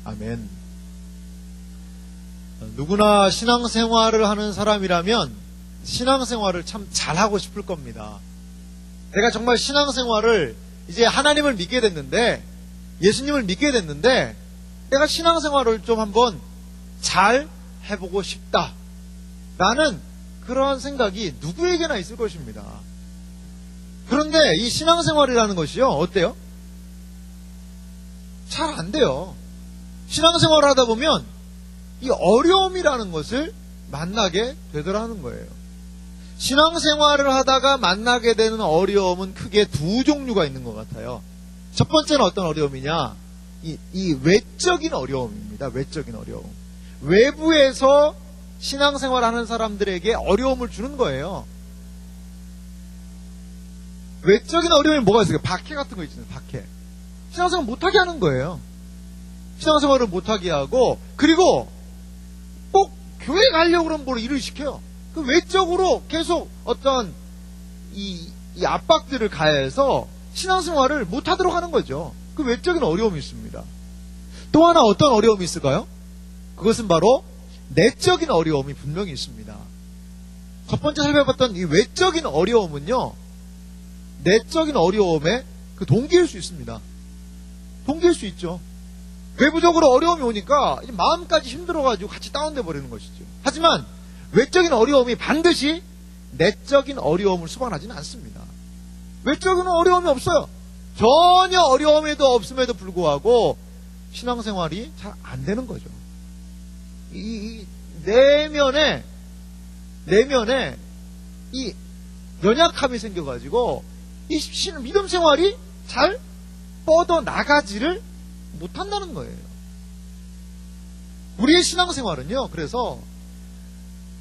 아멘. 누구나 신앙생활을 하는 사람이라면 신앙생활을 참 잘하고 싶을 겁니다. 내가 정말 신앙생활을 이제 하나님을 믿게 됐는데, 예수님을 믿게 됐는데, 내가 신앙생활을 좀 한번 잘 해보고 싶다 라는 그런 생각이 누구에게나 있을 것입니다. 그런데 이 신앙생활이라는 것이요, 어때요? 잘 안 돼요. 신앙생활을 하다 보면 이 어려움이라는 것을 만나게 되더라는 거예요. 신앙생활을 하다가 만나게 되는 어려움은 크게 두 종류가 있는 것 같아요. 첫 번째는 어떤 어려움이냐? 이 외적인 어려움입니다. 외적인 어려움. 외부에서 신앙생활 하는 사람들에게 어려움을 주는 거예요. 외적인 어려움이 뭐가 있어요? 박해 같은 거 있잖아요. 박해. 신앙생활 못하게 하는 거예요. 신앙생활을 못하게 하고, 그리고 꼭 교회 가려고 그러면 뭘 일을 시켜요. 그 외적으로 계속 어떤 이 압박들을 가해서 신앙생활을 못하도록 하는 거죠. 그 외적인 어려움이 있습니다. 또 하나 어떤 어려움이 있을까요? 그것은 바로 내적인 어려움이 분명히 있습니다. 첫 번째 살펴봤던 이 외적인 어려움은요, 내적인 어려움의 그 동기일 수 있습니다. 동기일 수 있죠. 외부적으로 어려움이 오니까 이제 마음까지 힘들어가지고 같이 다운돼 버리는 것이죠. 하지만 외적인 어려움이 반드시 내적인 어려움을 수반하지는 않습니다. 외적인 어려움이 없어요. 전혀 어려움에도 없음에도 불구하고 신앙생활이 잘 안 되는 거죠. 이 내면에 이 연약함이 생겨가지고 이 믿음 생활이 잘 뻗어 나가지를 못한다는 거예요. 우리의 신앙생활은요, 그래서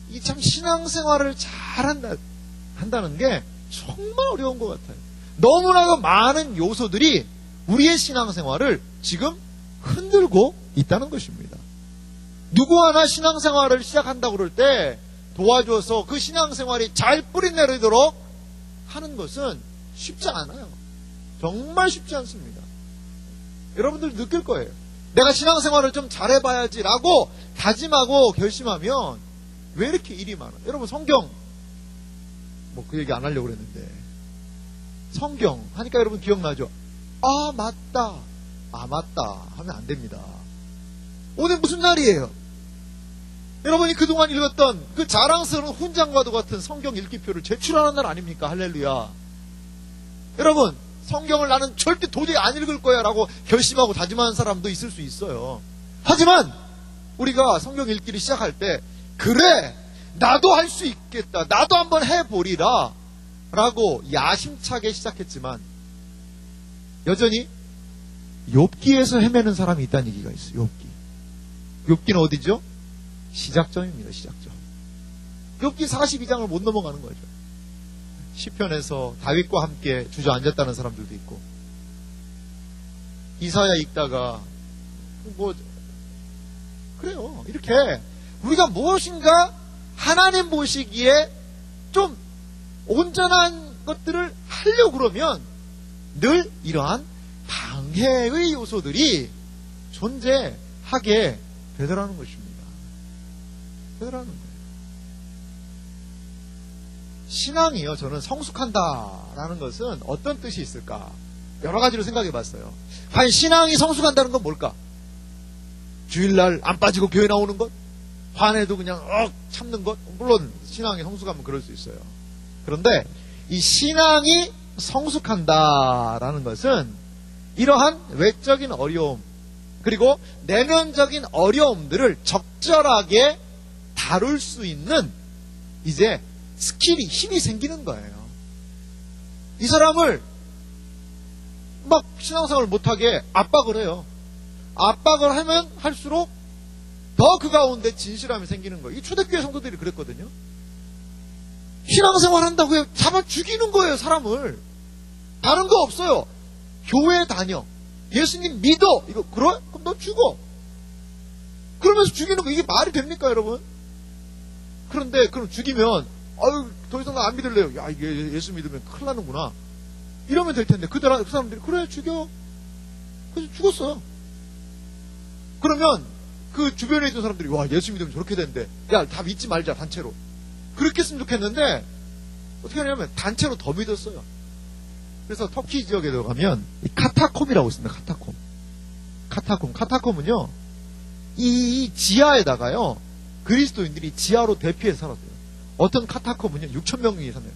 이 참 신앙생활을 한다는 게 정말 어려운 것 같아요. 너무나도 많은 요소들이 우리의 신앙생활을 지금 흔들고 있다는 것입니다. 누구 하나 신앙생활을 시작한다고 그럴 때 도와줘서 그 신앙생활이 잘 뿌리내리도록 하는 것은 쉽지 않아요. 정말 쉽지 않습니다. 여러분들 느낄 거예요. 내가 신앙생활을 좀 잘해봐야지라고 다짐하고 결심하면 왜 이렇게 일이 많아? 여러분 성경 뭐 그 얘기 안 하려고 그랬는데 성경 하니까 여러분 기억나죠? 아 맞다 하면 안 됩니다. 오늘 무슨 날이에요? 여러분이 그동안 읽었던 그 자랑스러운 훈장과도 같은 성경 읽기표를 제출하는 날 아닙니까? 할렐루야. 여러분 성경을 나는 절대 도저히 안 읽을 거야 라고 결심하고 다짐하는 사람도 있을 수 있어요. 하지만 우리가 성경 읽기를 시작할 때 그래 나도 할 수 있겠다, 나도 한번 해보리라 라고 야심차게 시작했지만 여전히 욥기에서 헤매는 사람이 있다는 얘기가 있어요. 욥기는 어디죠? 시작점입니다. 시작점. 욥기 42장을 못 넘어가는 거죠. 시편에서 다윗과 함께 주저앉았다는 사람들도 있고, 이사야 읽다가 뭐 그래요. 이렇게 우리가 무엇인가 하나님 보시기에 좀 온전한 것들을 하려고 그러면 늘 이러한 방해의 요소들이 존재하게 되더라는 것입니다. 되더라는 거예요. 신앙이요, 저는 성숙한다라는 것은 어떤 뜻이 있을까? 여러 가지로 생각해 봤어요. 과연 신앙이 성숙한다는 건 뭘까? 주일날 안 빠지고 교회 나오는 것? 화내도 그냥 참는 것? 물론 신앙이 성숙하면 그럴 수 있어요. 그런데 이 신앙이 성숙한다라는 것은 이러한 외적인 어려움 그리고 내면적인 어려움들을 적절하게 다룰 수 있는 이제 스킬이, 힘이 생기는 거예요. 이 사람을 막 신앙생활을 못하게 압박을 해요. 압박을 하면 할수록 더 그 가운데 진실함이 생기는 거예요. 이 초대교회 성도들이 그랬거든요. 신앙생활 한다고 해요. 잡아 죽이는 거예요, 사람을. 다른 거 없어요. 교회 다녀. 예수님 믿어. 이거, 그래? 그럼 너 죽어. 그러면서 죽이는 거, 이게 말이 됩니까, 여러분? 그런데, 그럼 죽이면, 아유, 더 이상 나 안 믿을래요. 야, 이게 예수 믿으면 큰일 나는구나. 이러면 될 텐데, 그 사람들이, 그래, 죽여. 그래서 죽었어요. 그러면 그 주변에 있던 사람들이 와, 예수 믿으면 저렇게 된대. 야, 다 믿지 말자, 단체로. 그렇게 했으면 좋겠는데 어떻게 하냐면 단체로 더 믿었어요. 그래서 터키 지역에 들어가면 이 카타콤이라고 있습니다. 카타콤은요, 이 지하에다가요, 그리스도인들이 지하로 대피해서 살았어요. 어떤 카타콤은요 6,000명이 살아요.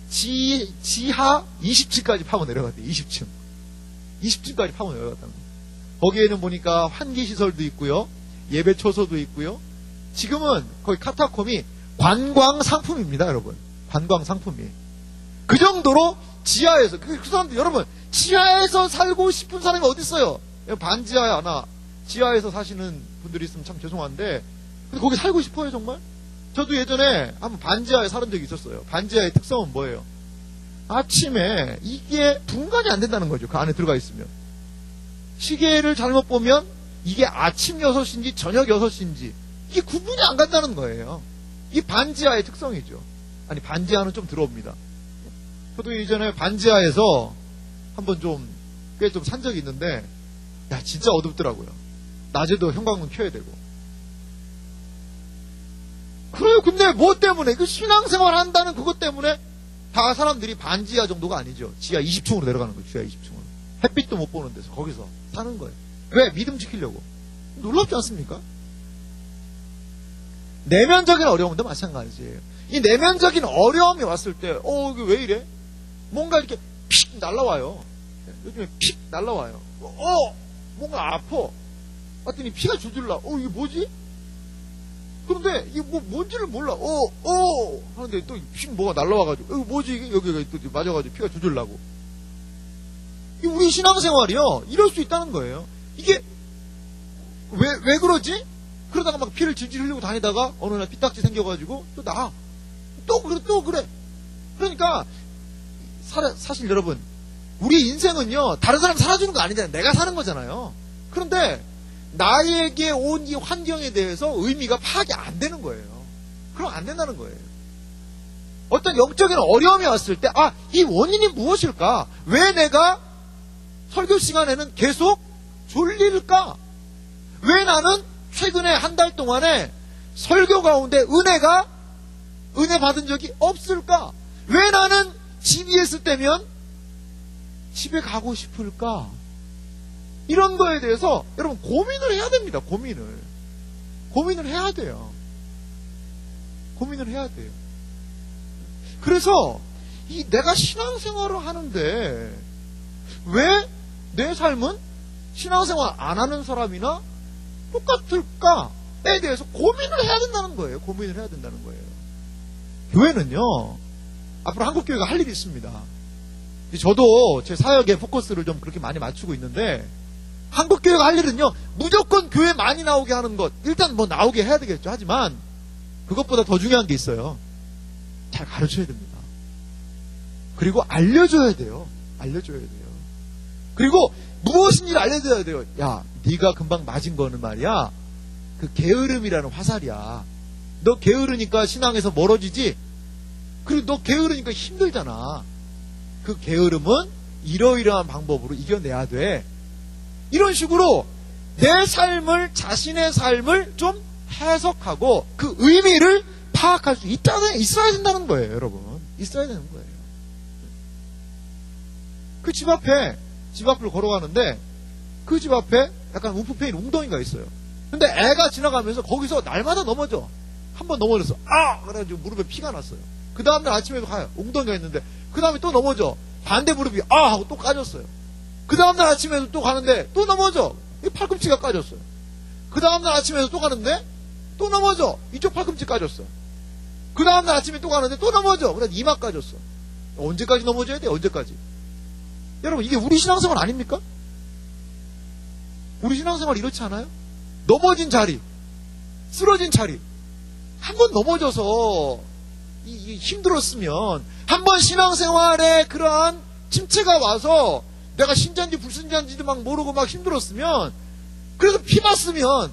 지하 20층까지 파고 내려갔대요. 20층까지 파고 내려갔다는 거예요. 거기에는 보니까 환기시설도 있고요, 예배초소도 있고요. 지금은 거기 카타콤이 관광상품입니다, 여러분. 관광상품이. 그 정도로 지하에서, 그 사람들, 여러분, 지하에서 살고 싶은 사람이 어디 있어요? 반지하에 하나, 지하에서 사시는 분들이 있으면 참 죄송한데, 근데 거기 살고 싶어요, 정말? 저도 예전에 한번 반지하에 살은 적이 있었어요. 반지하의 특성은 뭐예요? 아침에 이게 분간이 안 된다는 거죠. 그 안에 들어가 있으면. 시계를 잘못 보면 이게 아침 6시인지 저녁 6시인지 이게 구분이 안 간다는 거예요. 이게 반지하의 특성이죠. 아니, 반지하는 좀 들어옵니다. 저도 예전에 반지하에서 한번 꽤 좀 산 적이 있는데, 야, 진짜 어둡더라고요. 낮에도 형광등 켜야 되고. 그래요. 근데 뭐 때문에? 그 신앙생활 한다는 그것 때문에 다 사람들이 반지하 정도가 아니죠. 지하 20층으로 내려가는 거예요. 지하 20층으로. 햇빛도 못 보는 데서 거기서 사는 거예요. 왜? 믿음 지키려고. 놀랍지 않습니까? 내면적인 어려움도 마찬가지예요. 이 내면적인 어려움이 왔을 때, 이게 왜 이래? 뭔가 이렇게 픽 날라와요. 요즘에 픽 날라와요. 뭔가 아파. 봤더니 피가 줄줄 나. 이게 뭐지? 그런데 이게 뭔지를 몰라. 하는데 또 픽 뭐가 날라와가지고, 이거 뭐지? 이게 여기가 또 맞아가지고 피가 줄줄 나고. 이 우리 신앙생활이요, 이럴 수 있다는 거예요. 이게 왜 그러지? 그러다가 막 피를 질질 흘리고 다니다가 어느 날 피딱지 생겨가지고 또 그래. 그러니까 사실 여러분, 우리 인생은요, 다른 사람 살아주는 거 아니잖아요. 내가 사는 거잖아요. 그런데 나에게 온 이 환경에 대해서 의미가 파악이 안 되는 거예요. 그럼 안 된다는 거예요. 어떤 영적인 어려움이 왔을 때, 이 원인이 무엇일까? 왜 내가 설교 시간에는 계속 졸릴까? 왜 나는 최근에 한 달 동안에 설교 가운데 은혜 받은 적이 없을까? 왜 나는 집에 있을 때면 집에 가고 싶을까? 이런 거에 대해서 여러분 고민을 해야 됩니다. 고민을 해야 돼요. 고민을 해야 돼요. 그래서 내가 신앙생활을 하는데 왜 내 삶은 신앙생활 안 하는 사람이나 똑같을까에 대해서 고민을 해야 된다는 거예요. 고민을 해야 된다는 거예요. 교회는요, 앞으로 한국교회가 할 일이 있습니다. 저도 제 사역에 포커스를 좀 그렇게 많이 맞추고 있는데, 한국교회가 할 일은요, 무조건 교회 많이 나오게 하는 것, 일단 뭐 나오게 해야 되겠죠. 하지만 그것보다 더 중요한 게 있어요. 잘 가르쳐야 됩니다. 그리고 알려줘야 돼요. 그리고 무엇인지를 알려줘야 돼요. 야, 네가 금방 맞은 거는 말이야, 그 게으름이라는 화살이야. 너 게으르니까 신앙에서 멀어지지? 그리고 너 게으르니까 힘들잖아. 그 게으름은 이러이러한 방법으로 이겨내야 돼. 이런 식으로 자신의 삶을 좀 해석하고 그 의미를 파악할 수 있어야 된다는 거예요, 여러분. 있어야 되는 거예요. 그 집 앞을 걸어가는데, 그 집 앞에 약간 움푹 패인 웅덩이가 있어요. 근데 애가 지나가면서 거기서 날마다 넘어져. 한 번 넘어졌어. 그래가지고 무릎에 피가 났어요. 그 다음날 아침에도 가요. 웅덩이가 있는데, 그 다음에 또 넘어져. 반대 무릎이 하고 또 까졌어요. 그 다음날 아침에도 또 가는데 또 넘어져. 이 팔꿈치가 까졌어요. 그 다음날 아침에도 또 가는데 또 넘어져. 이쪽 팔꿈치 까졌어. 그 다음날 아침에 또 가는데 또 넘어져. 그래서 이마 까졌어. 언제까지 넘어져야 돼? 언제까지? 여러분, 이게 우리 신앙생활 아닙니까? 우리 신앙생활 이렇지 않아요? 넘어진 자리, 쓰러진 자리, 한 번 넘어져서 힘들었으면, 한 번 신앙생활에 그러한 침체가 와서 내가 신자인지 불신자인지도 막 모르고 막 힘들었으면, 그래서 피 맞으면,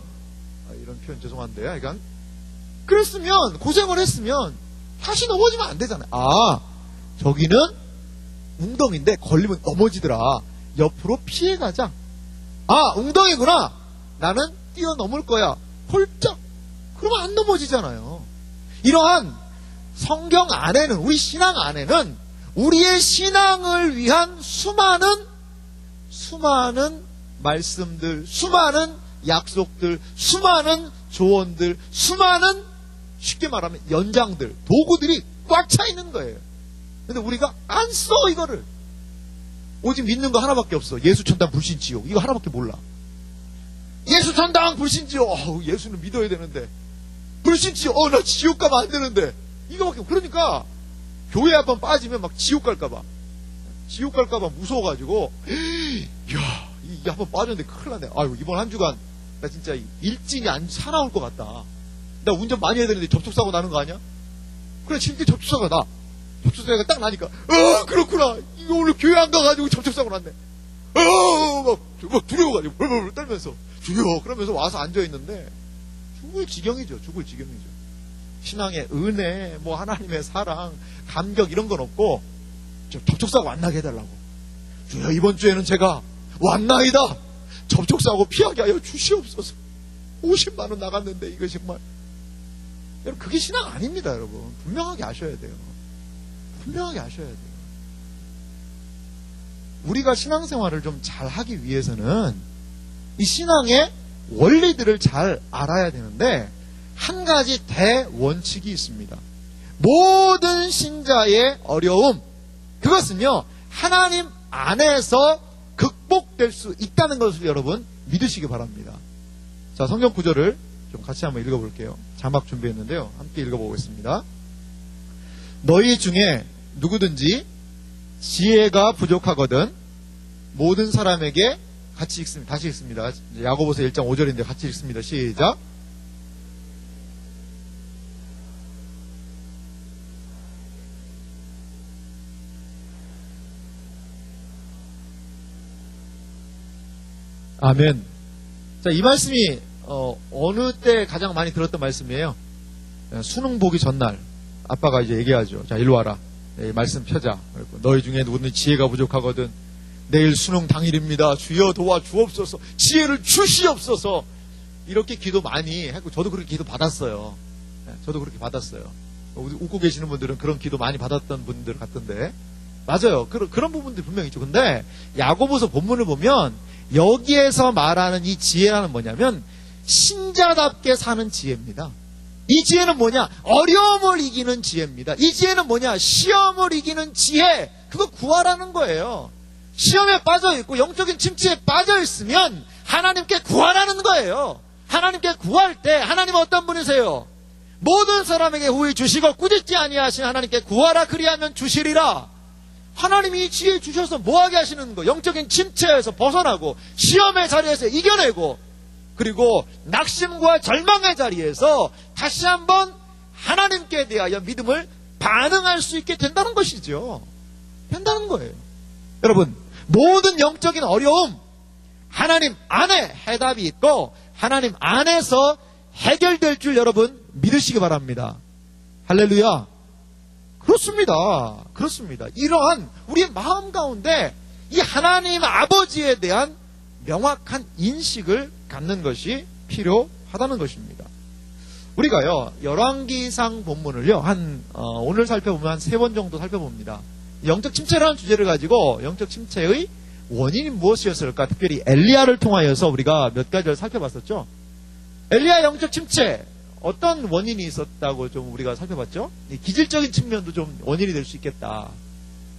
이런 표현 죄송한데요, 그러니까 그랬으면, 고생을 했으면 다시 넘어지면 안 되잖아요. 저기는 웅덩이인데 걸리면 넘어지더라. 옆으로 피해가자. 웅덩이구나. 나는 뛰어넘을 거야. 홀짝. 그러면 안 넘어지잖아요. 이러한 성경 안에는, 우리 신앙 안에는 우리의 신앙을 위한 수많은 말씀들, 수많은 약속들, 수많은 조언들, 수많은, 쉽게 말하면 연장들, 도구들이 꽉 차 있는 거예요. 근데 우리가 안 써, 이거를. 오직 믿는 거 하나밖에 없어. 예수 천당 불신 지옥. 이거 하나밖에 몰라. 예수 천당 불신 지옥. 예수는 믿어야 되는데. 불신 지옥. 나 지옥 가면 안 되는데. 이거밖에. 그러니까 교회 한번 빠지면 막 지옥 갈까봐. 지옥 갈까봐 무서워가지고. 이야, 이 한번 빠졌는데 큰일 났네. 아유, 이번 한 주간 나 진짜 일진이 안 사나울 것 같다. 나 운전 많이 해야 되는데 접촉사고 나는 거 아니야? 그래, 진짜 접촉사고가 나. 접촉사고가 딱 나니까, 그렇구나. 이거 오늘 교회 안 가가지고 접촉사고 났네. 막 두려워가지고, 벌벌 떨면서, 주여, 그러면서 와서 앉아있는데, 죽을 지경이죠. 죽을 지경이죠. 신앙의 은혜, 하나님의 사랑, 감격, 이런 건 없고, 접촉사고 안 나게 해달라고. 주여, 이번 주에는 제가 왔나이다. 접촉사고 피하게 하여 주시옵소서. 50만 원 나갔는데, 이거 정말. 여러분, 그게 신앙 아닙니다, 여러분. 분명하게 아셔야 돼요. 분명하게 아셔야 돼요. 우리가 신앙생활을 좀 잘 하기 위해서는 이 신앙의 원리들을 잘 알아야 되는데, 한 가지 대원칙이 있습니다. 모든 신자의 어려움, 그것은요, 하나님 안에서 극복될 수 있다는 것을 여러분 믿으시기 바랍니다. 자, 성경 구절을 좀 같이 한번 읽어볼게요. 자막 준비했는데요. 함께 읽어보겠습니다. 너희 중에 누구든지 지혜가 부족하거든 모든 사람에게 같이 읽습니다. 다시 읽습니다. 야고보서 1장 5절인데 같이 읽습니다. 시작. 아멘. 자, 이 말씀이 어느 때 가장 많이 들었던 말씀이에요? 수능 보기 전날 아빠가 이제 얘기하죠. 자, 일로 와라. 네, 말씀 펴자. 너희 중에 누구든 지혜가 부족하거든 내일 수능 당일입니다. 주여 도와 주옵소서. 지혜를 주시옵소서. 이렇게 기도 많이 했고 저도 그렇게 기도 받았어요. 네, 저도 그렇게 받았어요. 웃고 계시는 분들은 그런 기도 많이 받았던 분들 같던데 맞아요. 그런 부분들이 분명히 있죠. 근데 야고보서 본문을 보면 여기에서 말하는 이 지혜라는 뭐냐면 신자답게 사는 지혜입니다. 이 지혜는 뭐냐? 어려움을 이기는 지혜입니다. 이 지혜는 뭐냐? 시험을 이기는 지혜. 그거 구하라는 거예요. 시험에 빠져있고 영적인 침체에 빠져있으면 하나님께 구하라는 거예요. 하나님께 구할 때 하나님은 어떤 분이세요? 모든 사람에게 후히 주시고 꾸짖지 아니하신 하나님께 구하라 그리하면 주시리라. 하나님이 이 지혜 주셔서 뭐하게 하시는 거? 영적인 침체에서 벗어나고 시험의 자리에서 이겨내고 그리고 낙심과 절망의 자리에서 다시 한번 하나님께 대하여 믿음을 반응할 수 있게 된다는 것이죠. 된다는 거예요. 여러분, 모든 영적인 어려움 하나님 안에 해답이 있고 하나님 안에서 해결될 줄 여러분 믿으시기 바랍니다. 할렐루야. 그렇습니다. 이러한 우리의 마음 가운데 이 하나님 아버지에 대한 명확한 인식을 갖는 것이 필요하다는 것입니다. 우리가요, 열왕기상 본문을요, 오늘 살펴보면 한 3번 정도 살펴봅니다. 영적 침체라는 주제를 가지고 영적 침체의 원인이 무엇이었을까? 특별히 엘리야를 통하여서 우리가 몇 가지를 살펴봤었죠. 엘리야 영적 침체, 어떤 원인이 있었다고 좀 우리가 살펴봤죠? 기질적인 측면도 좀 원인이 될 수 있겠다.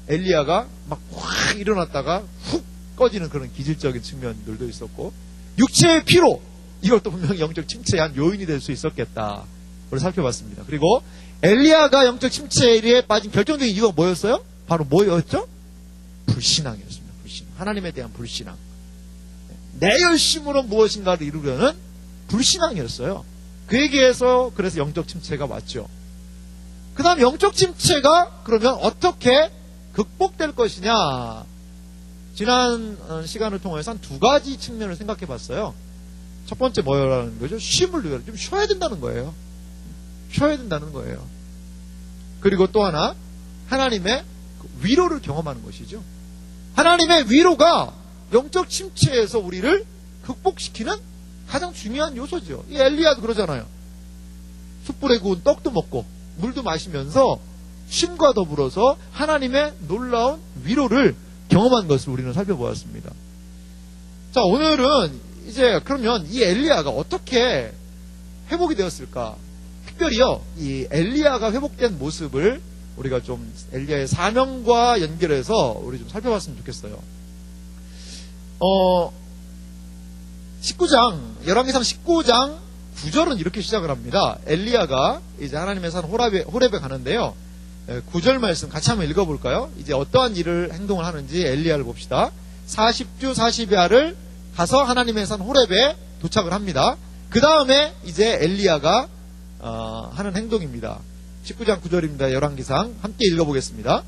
엘리야가 막 확 일어났다가 훅 꺼지는 그런 기질적인 측면들도 있었고, 육체의 피로, 이것도 분명히 영적 침체의 한 요인이 될 수 있었겠다. 우리 살펴봤습니다. 그리고 엘리야가 영적 침체에 빠진 결정적인 이유가 뭐였어요? 바로 뭐였죠? 불신앙이었습니다. 불신앙. 하나님에 대한 불신앙. 내 열심으로 무엇인가를 이루려는 불신앙이었어요. 그에게서 그래서 영적 침체가 왔죠. 그 다음 영적 침체가 그러면 어떻게 극복될 것이냐. 지난 시간을 통해서 한 2가지 측면을 생각해 봤어요. 첫 번째 뭐라는 거죠? 쉼을 누려라. 좀 쉬어야 된다는 거예요. 쉬어야 된다는 거예요. 그리고 또 하나, 하나님의 위로를 경험하는 것이죠. 하나님의 위로가 영적 침체에서 우리를 극복시키는 가장 중요한 요소죠. 이 엘리야도 그러잖아요. 숯불에 구운 떡도 먹고 물도 마시면서 쉼과 더불어서 하나님의 놀라운 위로를 경험한 것을 우리는 살펴보았습니다. 자, 오늘은 이제 그러면 이 엘리야가 어떻게 회복이 되었을까? 특별히요, 이 엘리야가 회복된 모습을 우리가 좀 엘리야의 사명과 연결해서 우리 좀 살펴봤으면 좋겠어요. 19장, 열왕기상 19장 9절은 이렇게 시작을 합니다. 엘리야가 이제 하나님의 산 호렙에 가는데요. 9절 말씀 같이 한번 읽어볼까요? 이제 어떠한 일을 행동을 하는지 엘리야를 봅시다. 40주 40야를 가서 하나님의 산 호렙에 도착을 합니다. 그 다음에 이제 엘리야가 하는 행동입니다. 19장 9절입니다. 열왕기상 함께 읽어보겠습니다.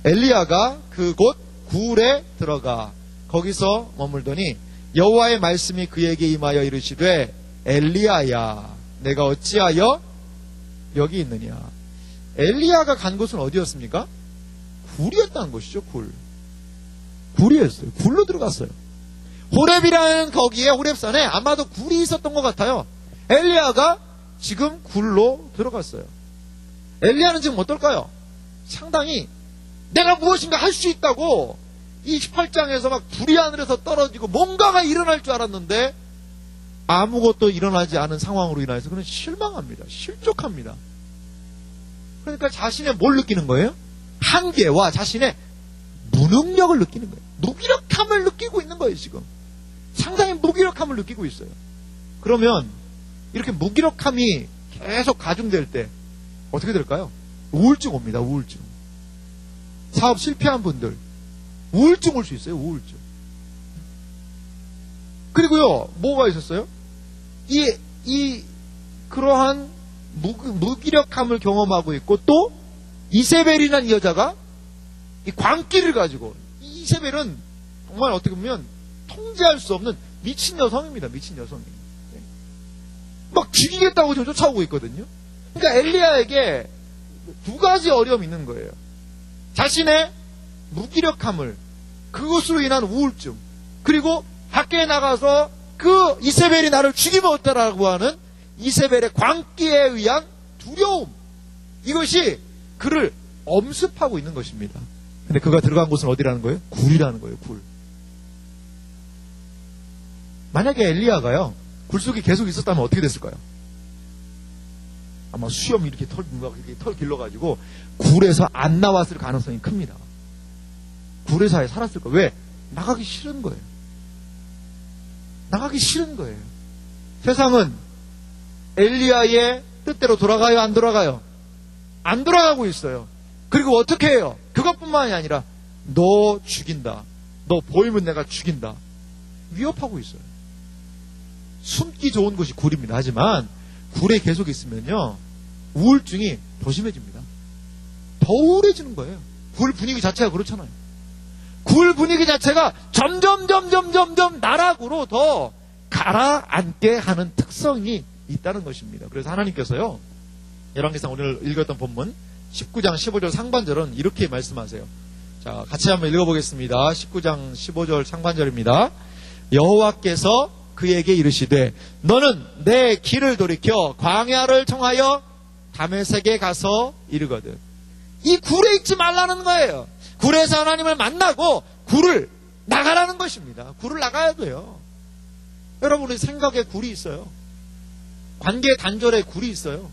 엘리야가 그곳 굴에 들어가 거기서 머물더니 여호와의 말씀이 그에게 임하여 이르시되 엘리야야 내가 어찌하여 여기 있느냐. 엘리야가 간 곳은 어디였습니까? 굴이었다는 것이죠. 굴이었어요. 굴로 들어갔어요. 호렙이라는 거기에 호렙산에 아마도 굴이 있었던 것 같아요. 엘리야가 지금 굴로 들어갔어요. 엘리야는 지금 어떨까요? 상당히 내가 무엇인가 할 수 있다고 이 18장에서 막 불이 하늘에서 떨어지고 뭔가가 일어날 줄 알았는데 아무것도 일어나지 않은 상황으로 인해서 그는 실망합니다. 실족합니다. 그러니까 자신의 뭘 느끼는 거예요? 한계와 자신의 무능력을 느끼는 거예요. 무기력함을 느끼고 있는 거예요. 지금 상당히 무기력함을 느끼고 있어요. 그러면 이렇게 무기력함이 계속 가중될 때 어떻게 될까요? 우울증 옵니다. 우울증. 사업 실패한 분들 우울증 올 수 있어요. 우울증. 그리고요, 뭐가 있었어요? 그러한 무기력함을 경험하고 있고, 또 이세벨이라는 이 여자가 이 광기를 가지고, 이세벨은 정말 어떻게 보면 통제할 수 없는 미친 여성입니다. 미친 여성이. 막 죽이겠다고 지금 쫓아오고 있거든요. 그러니까 엘리야에게 두 가지 어려움이 있는 거예요. 자신의 무기력함을, 그것으로 인한 우울증, 그리고 밖에 나가서 그 이세벨이 나를 죽이면 어떠라고 하는 이세벨의 광기에 의한 두려움, 이것이 그를 엄습하고 있는 것입니다. 근데 그가 들어간 곳은 어디라는 거예요? 굴이라는 거예요. 굴. 만약에 엘리야가요 굴 속에 계속 있었다면 어떻게 됐을까요? 아마 수염이 이렇게 털 길러가지고 굴에서 안 나왔을 가능성이 큽니다. 굴에서 살았을 거예요. 왜? 나가기 싫은 거예요. 나가기 싫은 거예요. 세상은 엘리야의 뜻대로 돌아가요? 안 돌아가요? 안 돌아가고 있어요. 그리고 어떻게 해요? 그것뿐만이 아니라 너 죽인다. 너 보이면 내가 죽인다. 위협하고 있어요. 숨기 좋은 곳이 굴입니다. 하지만 굴에 계속 있으면요 우울증이 더 심해집니다. 더 우울해지는 거예요. 굴 분위기 자체가 그렇잖아요. 굴 분위기 자체가 점점 나락으로 더 가라앉게 하는 특성이 있다는 것입니다. 그래서 하나님께서요 열왕기상 오늘 읽었던 본문 19장 15절 상반절은 이렇게 말씀하세요. 자, 같이 한번 읽어보겠습니다. 19장 15절 상반절입니다. 여호와께서 그에게 이르시되 너는 내 길을 돌이켜 광야를 청하여 다메섹에 가서 이르거든. 이 굴에 있지 말라는 거예요. 굴에서 하나님을 만나고 굴을 나가라는 것입니다. 굴을 나가야 돼요. 여러분의 생각에 굴이 있어요. 관계 단절에 굴이 있어요.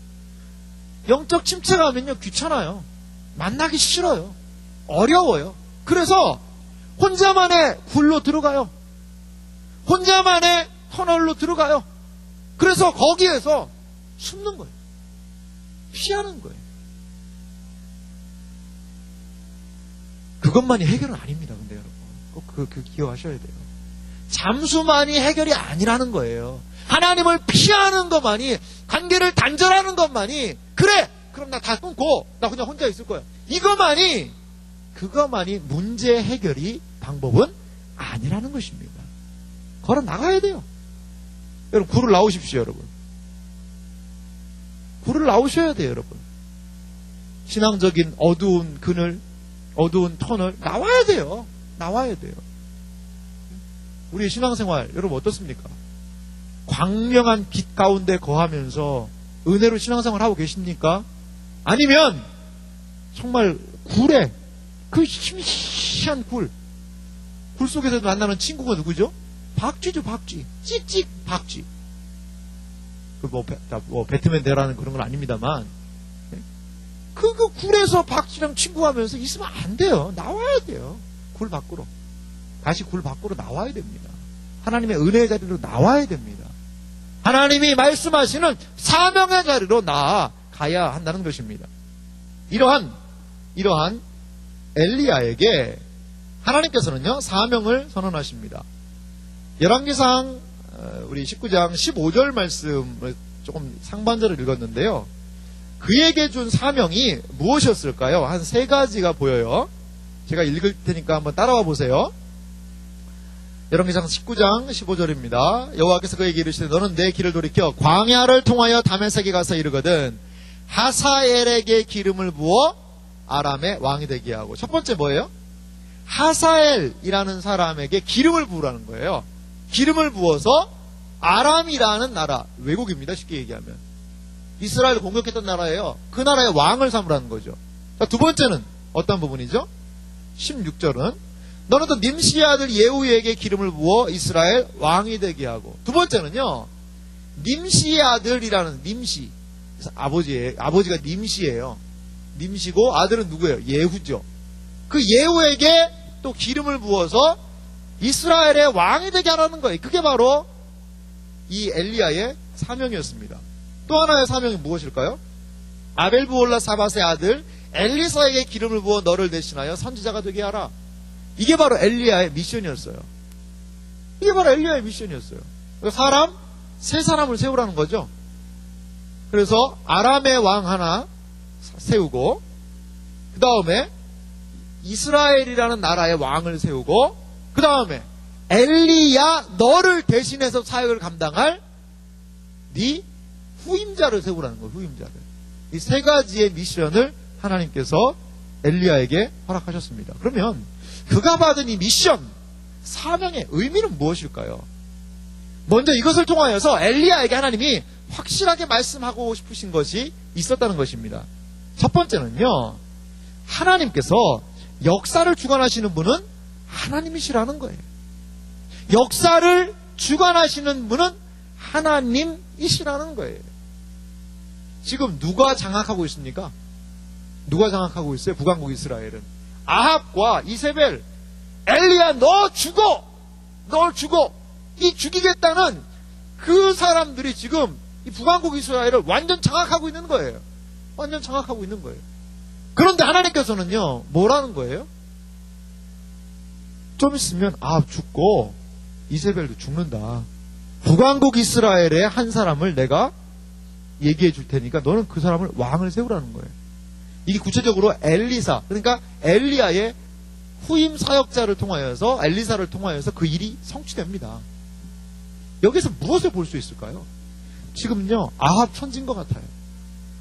영적 침체가 오면요 귀찮아요. 만나기 싫어요. 어려워요. 그래서 혼자만의 굴로 들어가요. 혼자만의 터널로 들어가요. 그래서 거기에서 숨는 거예요. 피하는 거예요. 그것만이 해결은 아닙니다. 근데 여러분 꼭 기억하셔야 돼요. 잠수만이 해결이 아니라는 거예요. 하나님을 피하는 것만이, 관계를 단절하는 것만이, 그래 그럼 나 다 끊고 나 그냥 혼자 있을 거야, 그것만이 문제 해결이 방법은 아니라는 것입니다. 걸어 나가야 돼요. 여러분 굴을 나오십시오. 여러분 굴을 나오셔야 돼요. 여러분 신앙적인 어두운 그늘, 어두운 터널 나와야 돼요. 나와야 돼요. 우리의 신앙생활 여러분 어떻습니까? 광명한 빛 가운데 거하면서 은혜로 신앙생활 하고 계십니까? 아니면 정말 굴에, 그 심시한 굴 속에서 만나는 친구가 누구죠? 박쥐죠, 박쥐. 찍찍 박쥐. 배트맨 대라는 그런 건 아닙니다만, 그 굴에서 박쥐랑 친구하면서 있으면 안 돼요. 나와야 돼요. 굴 밖으로. 다시 굴 밖으로 나와야 됩니다. 하나님의 은혜의 자리로 나와야 됩니다. 하나님이 말씀하시는 사명의 자리로 나아가야 한다는 것입니다. 이러한 엘리야에게 하나님께서는요, 사명을 선언하십니다. 열왕기상 우리 19장 15절 말씀을 조금 상반절을 읽었는데요. 그에게 준 사명이 무엇이었을까요? 한 세 가지가 보여요. 제가 읽을 테니까 한번 따라와 보세요. 열왕기상 19장 15절입니다. 여호와께서 그에게 이르시되 너는 내 길을 돌이켜 광야를 통하여 다메섹에 가서 이르거든 하사엘에게 기름을 부어 아람의 왕이 되게 하고. 첫 번째 뭐예요? 하사엘이라는 사람에게 기름을 부으라는 거예요. 기름을 부어서 아람이라는 나라, 외국입니다. 쉽게 얘기하면 이스라엘을 공격했던 나라예요. 그 나라의 왕을 삼으라는 거죠. 자, 두 번째는 어떤 부분이죠? 16절은 너는 또 님시의 아들 예후에게 기름을 부어 이스라엘 왕이 되게 하고. 두 번째는요, 님시의 아들이라는 님시, 아버지가 님시예요. 님시고 아들은 누구예요? 예후죠. 그 예후에게 또 기름을 부어서 이스라엘의 왕이 되게 하라는 거예요. 그게 바로 이 엘리야의 사명이었습니다. 또 하나의 사명이 무엇일까요? 아벨부올라 사밧의 아들 엘리사에게 기름을 부어 너를 대신하여 선지자가 되게 하라. 이게 바로 엘리야의 미션이었어요. 이게 바로 엘리야의 미션이었어요. 세 사람을 세우라는 거죠. 그래서 아람의 왕 하나 세우고, 그 다음에 이스라엘이라는 나라의 왕을 세우고, 그 다음에 엘리야 너를 대신해서 사역을 감당할 네 후임자를 세우라는 거예요. 후임자를. 이 세 가지의 미션을 하나님께서 엘리야에게 허락하셨습니다. 그러면 그가 받은 이 미션, 사명의 의미는 무엇일까요? 먼저 이것을 통하여서 엘리야에게 하나님이 확실하게 말씀하고 싶으신 것이 있었다는 것입니다. 첫 번째는요, 하나님께서 역사를 주관하시는 분은 하나님이시라는 거예요. 역사를 주관하시는 분은 하나님이시라는 거예요. 지금 누가 장악하고 있습니까? 누가 장악하고 있어요? 북왕국 이스라엘은 아합과 이세벨, 엘리야 너 죽어! 널 죽어! 이 죽이겠다는 그 사람들이 지금 이 북왕국 이스라엘을 완전 장악하고 있는 거예요. 완전 장악하고 있는 거예요. 그런데 하나님께서는요, 뭐라는 거예요? 좀 있으면 아합 죽고 이세벨도 죽는다. 북왕국 이스라엘의 한 사람을 내가 얘기해 줄 테니까 너는 그 사람을 왕을 세우라는 거예요. 이게 구체적으로 엘리사, 그러니까 엘리야의 후임 사역자를 통하여서, 엘리사를 통하여서 그 일이 성취됩니다. 여기서 무엇을 볼 수 있을까요? 지금요, 아합 천지인 것 같아요.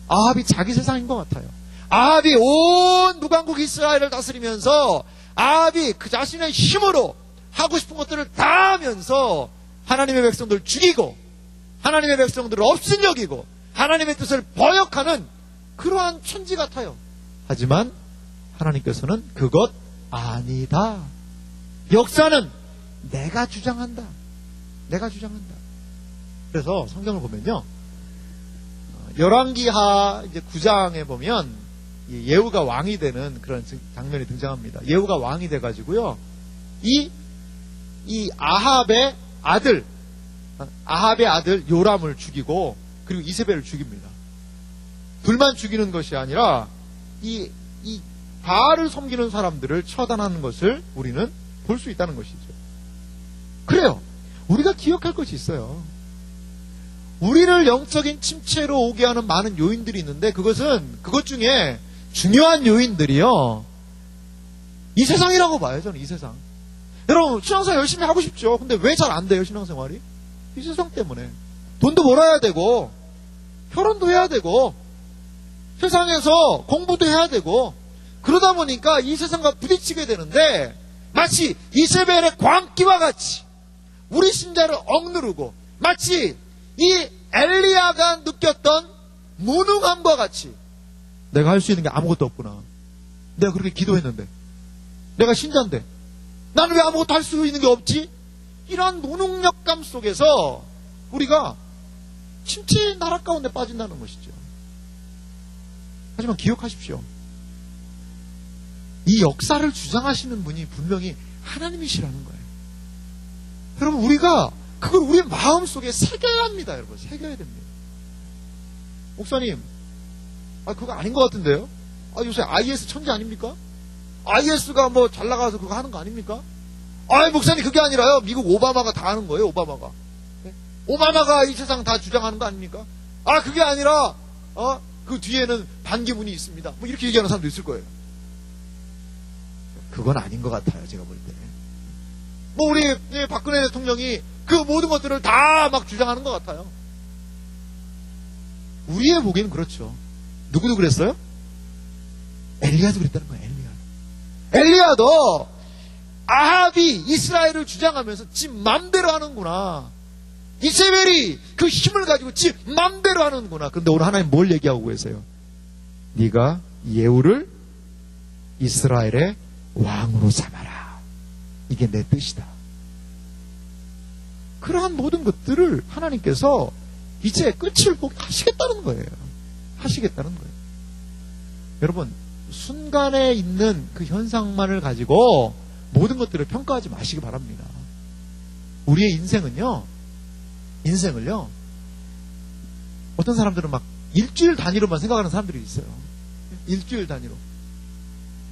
아합이 자기 세상인 것 같아요. 아합이 온 북왕국 이스라엘을 다스리면서 아합이 그 자신의 힘으로 하고 싶은 것들을 다 하면서 하나님의 백성들을 죽이고 하나님의 백성들을 업신여기고 하나님의 뜻을 번역하는 그러한 천지 같아요. 하지만 하나님께서는 그것 아니다. 역사는 내가 주장한다. 내가 주장한다. 그래서 성경을 보면요, 열왕기하 이제 9장에 보면 예후가 왕이 되는 그런 장면이 등장합니다. 예후가 왕이 돼가지고요, 이 아합의 아들 요람을 죽이고 그리고 이세벨을 죽입니다. 둘만 죽이는 것이 아니라 이 바알을 섬기는 사람들을 처단하는 것을 우리는 볼 수 있다는 것이죠. 그래요. 우리가 기억할 것이 있어요. 우리를 영적인 침체로 오게 하는 많은 요인들이 있는데 그것 중에 중요한 요인들이요, 이 세상이라고 봐요. 저는 이 세상. 여러분, 신앙생활 열심히 하고 싶죠. 근데 왜 잘 안 돼요, 신앙생활이? 이 세상 때문에. 돈도 벌어야 되고 결혼도 해야 되고 세상에서 공부도 해야 되고 그러다 보니까 이 세상과 부딪히게 되는데, 마치 이세벨의 광기와 같이 우리 신자를 억누르고 마치 이 엘리야가 느꼈던 무능함과 같이 내가 할 수 있는 게 아무것도 없구나. 내가 그렇게 기도했는데, 내가 신자인데 나는 왜 아무것도 할 수 있는 게 없지? 이러한 무능력감 속에서 우리가 침체의 나락 가운데 빠진다는 것이죠. 하지만 기억하십시오. 이 역사를 주장하시는 분이 분명히 하나님이시라는 거예요. 여러분, 우리가 그걸 우리 마음속에 새겨야 합니다. 여러분, 새겨야 됩니다. 목사님, 그거 아닌 것 같은데요? 요새 IS 천재 아닙니까? IS가 뭐 잘 나가서 그거 하는 거 아닙니까? 목사님, 그게 아니라요. 미국 오바마가 다 하는 거예요, 오바마가. 네? 오바마가 이 세상 다 주장하는 거 아닙니까? 그게 아니라, 그 뒤에는 반기문이 있습니다. 뭐 이렇게 얘기하는 사람도 있을 거예요. 그건 아닌 것 같아요, 제가 볼 때. 뭐 우리 박근혜 대통령이 그 모든 것들을 다 막 주장하는 것 같아요. 우리의 보기에는 그렇죠. 누구도 그랬어요? 엘리야도 그랬다는 거예요. 엘리야도 아합이 이스라엘을 주장하면서 지 맘대로 하는구나. 이세벨이 그 힘을 가지고 지 맘대로 하는구나. 그런데 오늘 하나님 뭘 얘기하고 계세요? 네가 예후를 이스라엘의 왕으로 삼아라. 이게 내 뜻이다. 그러한 모든 것들을 하나님께서 이제 끝을 보게 하시겠다는 거예요. 하시겠다는 거예요. 여러분, 순간에 있는 그 현상만을 가지고 모든 것들을 평가하지 마시기 바랍니다. 우리의 인생을요, 어떤 사람들은 막 일주일 단위로만 생각하는 사람들이 있어요. 일주일 단위로.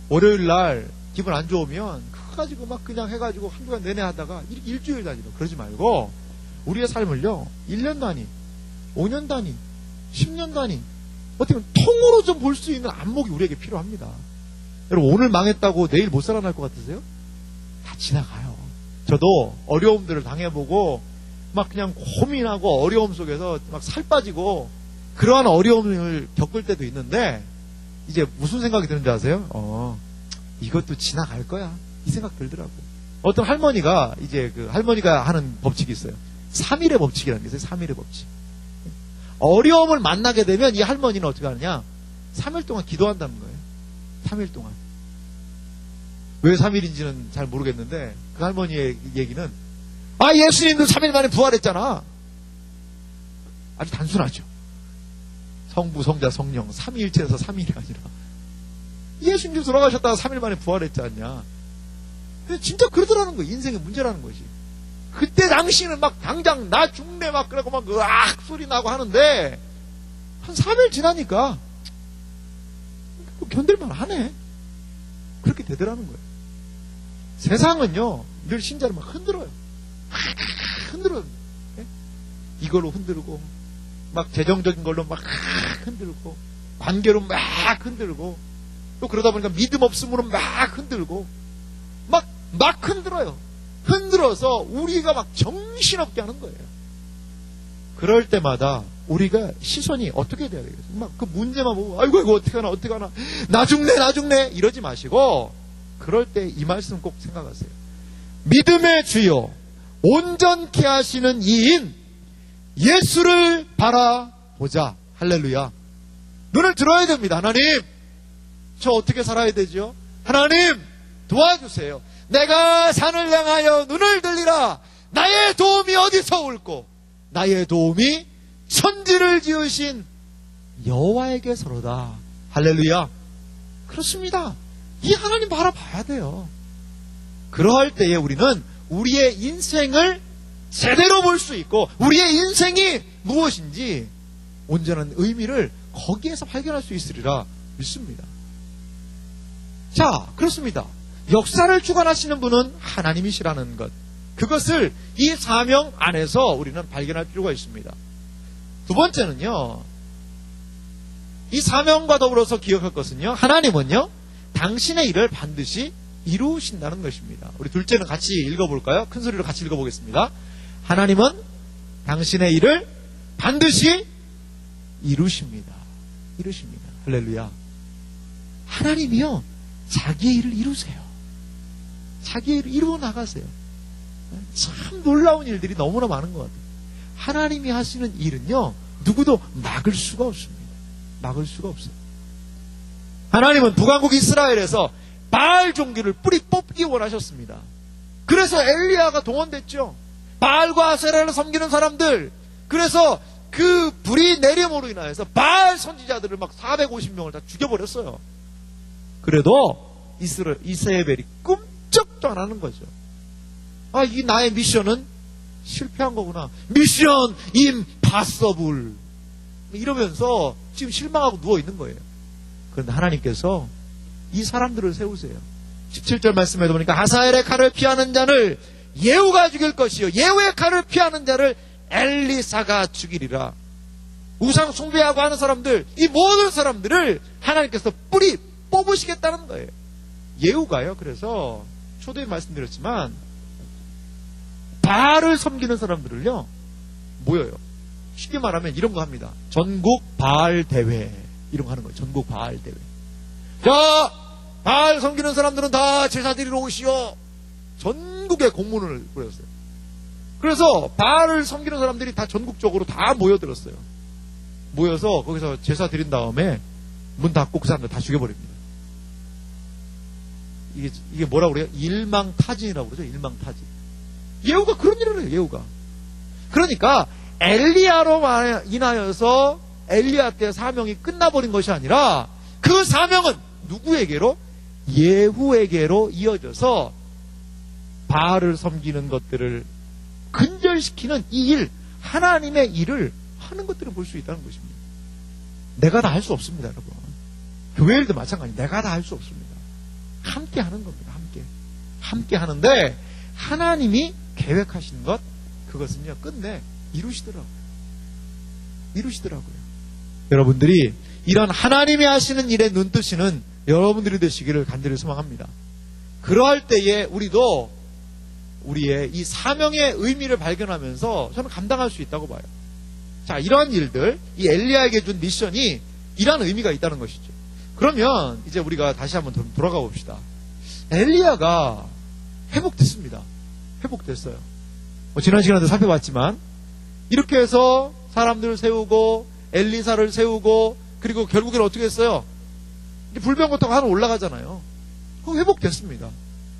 월요일 날 기분 안 좋으면 그거 가지고 막 그냥 해가지고 한 주간 내내 하다가 일주일 단위로. 그러지 말고 우리의 삶을요, 1년 단위, 5년 단위, 10년 단위, 어떻게 보면 통으로 좀 볼 수 있는 안목이 우리에게 필요합니다. 여러분, 오늘 망했다고 내일 못 살아날 것 같으세요? 다 지나가요. 저도 어려움들을 당해보고 막 그냥 고민하고 어려움 속에서 막 살 빠지고 그러한 어려움을 겪을 때도 있는데, 이제 무슨 생각이 드는지 아세요? 이것도 지나갈 거야. 이 생각 들더라고. 어떤 할머니가, 이제 그 할머니가 하는 법칙이 있어요. 3일의 법칙이라는 게 있어요. 3일의 법칙. 어려움을 만나게 되면 이 할머니는 어떻게 하느냐? 3일 동안 기도한다는 거예요. 3일 동안. 왜 3일인지는 잘 모르겠는데, 그 할머니의 얘기는, 예수님도 3일 만에 부활했잖아. 아주 단순하죠. 성부, 성자, 성령, 삼위일체에서 3일이 아니라 예수님도 돌아가셨다가 3일 만에 부활했지 않냐. 근데 진짜 그러더라는 거예요. 인생의 문제라는 것이. 그때 당시는 막 당장 나 죽네 막 그러고 막 으악 소리 나고 하는데, 한 3일 지나니까 견딜만 하네. 그렇게 되더라는 거예요. 세상은요, 늘 신자를 막 흔들어요. 흔들어요. 네? 이걸로 흔들고, 막 재정적인 걸로 막 흔들고, 관계로 막 흔들고, 또 그러다 보니까 믿음 없음으로 막 흔들고, 막 흔들어요. 흔들어서 우리가 막 정신없게 하는 거예요. 그럴 때마다 우리가 시선이 어떻게 돼야 되겠어요? 막 그 문제만 보고, 아이고, 이거 어떡하나. 나 죽네. 이러지 마시고, 그럴 때 이 말씀 꼭 생각하세요. 믿음의 주요, 온전케 하시는 이인, 예수를 바라보자. 할렐루야. 눈을 들어야 됩니다. 하나님, 저 어떻게 살아야 되죠? 하나님, 도와주세요. 내가 산을 향하여 눈을 들리라. 나의 도움이 어디서 올꼬? 나의 도움이 천지를 지으신 여호와에게서로다. 할렐루야. 그렇습니다. 이 하나님 바라봐야 돼요. 그러할 때에 우리는 우리의 인생을 제대로 볼 수 있고, 우리의 인생이 무엇인지 온전한 의미를 거기에서 발견할 수 있으리라 믿습니다. 자, 그렇습니다. 역사를 주관하시는 분은 하나님이시라는 것, 그것을 이 사명 안에서 우리는 발견할 필요가 있습니다. 두 번째는요, 이 사명과 더불어서 기억할 것은요, 하나님은요, 당신의 일을 반드시 이루신다는 것입니다. 우리 둘째는 같이 읽어볼까요? 큰 소리로 같이 읽어보겠습니다. 하나님은 당신의 일을 반드시 이루십니다. 할렐루야. 하나님이요, 자기의 일을 이루세요. 자기의 일을 이루어 나가세요. 참 놀라운 일들이 너무나 많은 것 같아요. 하나님이 하시는 일은요, 누구도 막을 수가 없습니다. 막을 수가 없어요. 하나님은 북왕국 이스라엘에서 바알 종교를 뿌리 뽑기 원하셨습니다. 그래서 엘리야가 동원됐죠. 바알과 아세라를 섬기는 사람들. 그래서 그 불이 내림으로 인하여서 바알 선지자들을 막 450명을 다 죽여버렸어요. 그래도 이세벨이 꿈쩍도 안 하는 거죠. 아, 이 나의 미션은 실패한 거구나. 미션 임파서블. 이러면서 지금 실망하고 누워 있는 거예요. 그런데 하나님께서 이 사람들을 세우세요. 17절 말씀에 보니까 하사엘의 칼을 피하는 자를 예후가 죽일 것이요 예후의 칼을 피하는 자를 엘리사가 죽이리라. 우상 숭배하고 하는 사람들, 이 모든 사람들을 하나님께서 뿌리 뽑으시겠다는 거예요. 예후가요. 그래서 초대에 말씀드렸지만 바알을 섬기는 사람들을요 모여요. 쉽게 말하면 이런 거 합니다. 전국 바알 대회 이런 거 하는 거예요. 전국 바알 대회. 자, 바알 섬기는 사람들은 다 제사 드리러 오시오. 전국에 공문을 보냈어요. 그래서 바알을 섬기는 사람들이 다 전국적으로 다 모여들었어요. 모여서 거기서 제사 드린 다음에 문 닫고 그 사람들 다 죽여버립니다. 이게 뭐라고 그래요? 일망타진이라고 그러죠. 일망타진. 예후가 그런 일을 해요. 예후가. 그러니까 엘리야로 인하여서 엘리야 때 사명이 끝나버린 것이 아니라 그 사명은 누구에게로? 예후에게로 이어져서 바알을 섬기는 것들을 근절시키는 이 일, 하나님의 일을 하는 것들을 볼 수 있다는 것입니다. 내가 다 할 수 없습니다, 여러분. 교회 일도 마찬가지. 내가 다 할 수 없습니다. 함께 하는 겁니다. 함께 하는데 하나님이 계획하신 것, 그것은요 끝내 이루시더라고요. 여러분들이 이런 하나님이 하시는 일의 눈뜨시는 여러분들이 되시기를 간절히 소망합니다. 그러할 때에 우리도 우리의 이 사명의 의미를 발견하면서 저는 감당할 수 있다고 봐요. 자, 이러한 일들, 이 엘리야에게 준 미션이 이러한 의미가 있다는 것이죠. 그러면 이제 우리가 다시 한번 돌아가 봅시다. 엘리야가 회복됐습니다. 회복됐어요. 지난 시간에도 살펴봤지만 이렇게 해서 사람들을 세우고 엘리사를 세우고 그리고 결국에는 어떻게 했어요? 이제 불병거타가 하나 올라가잖아요. 회복됐습니다.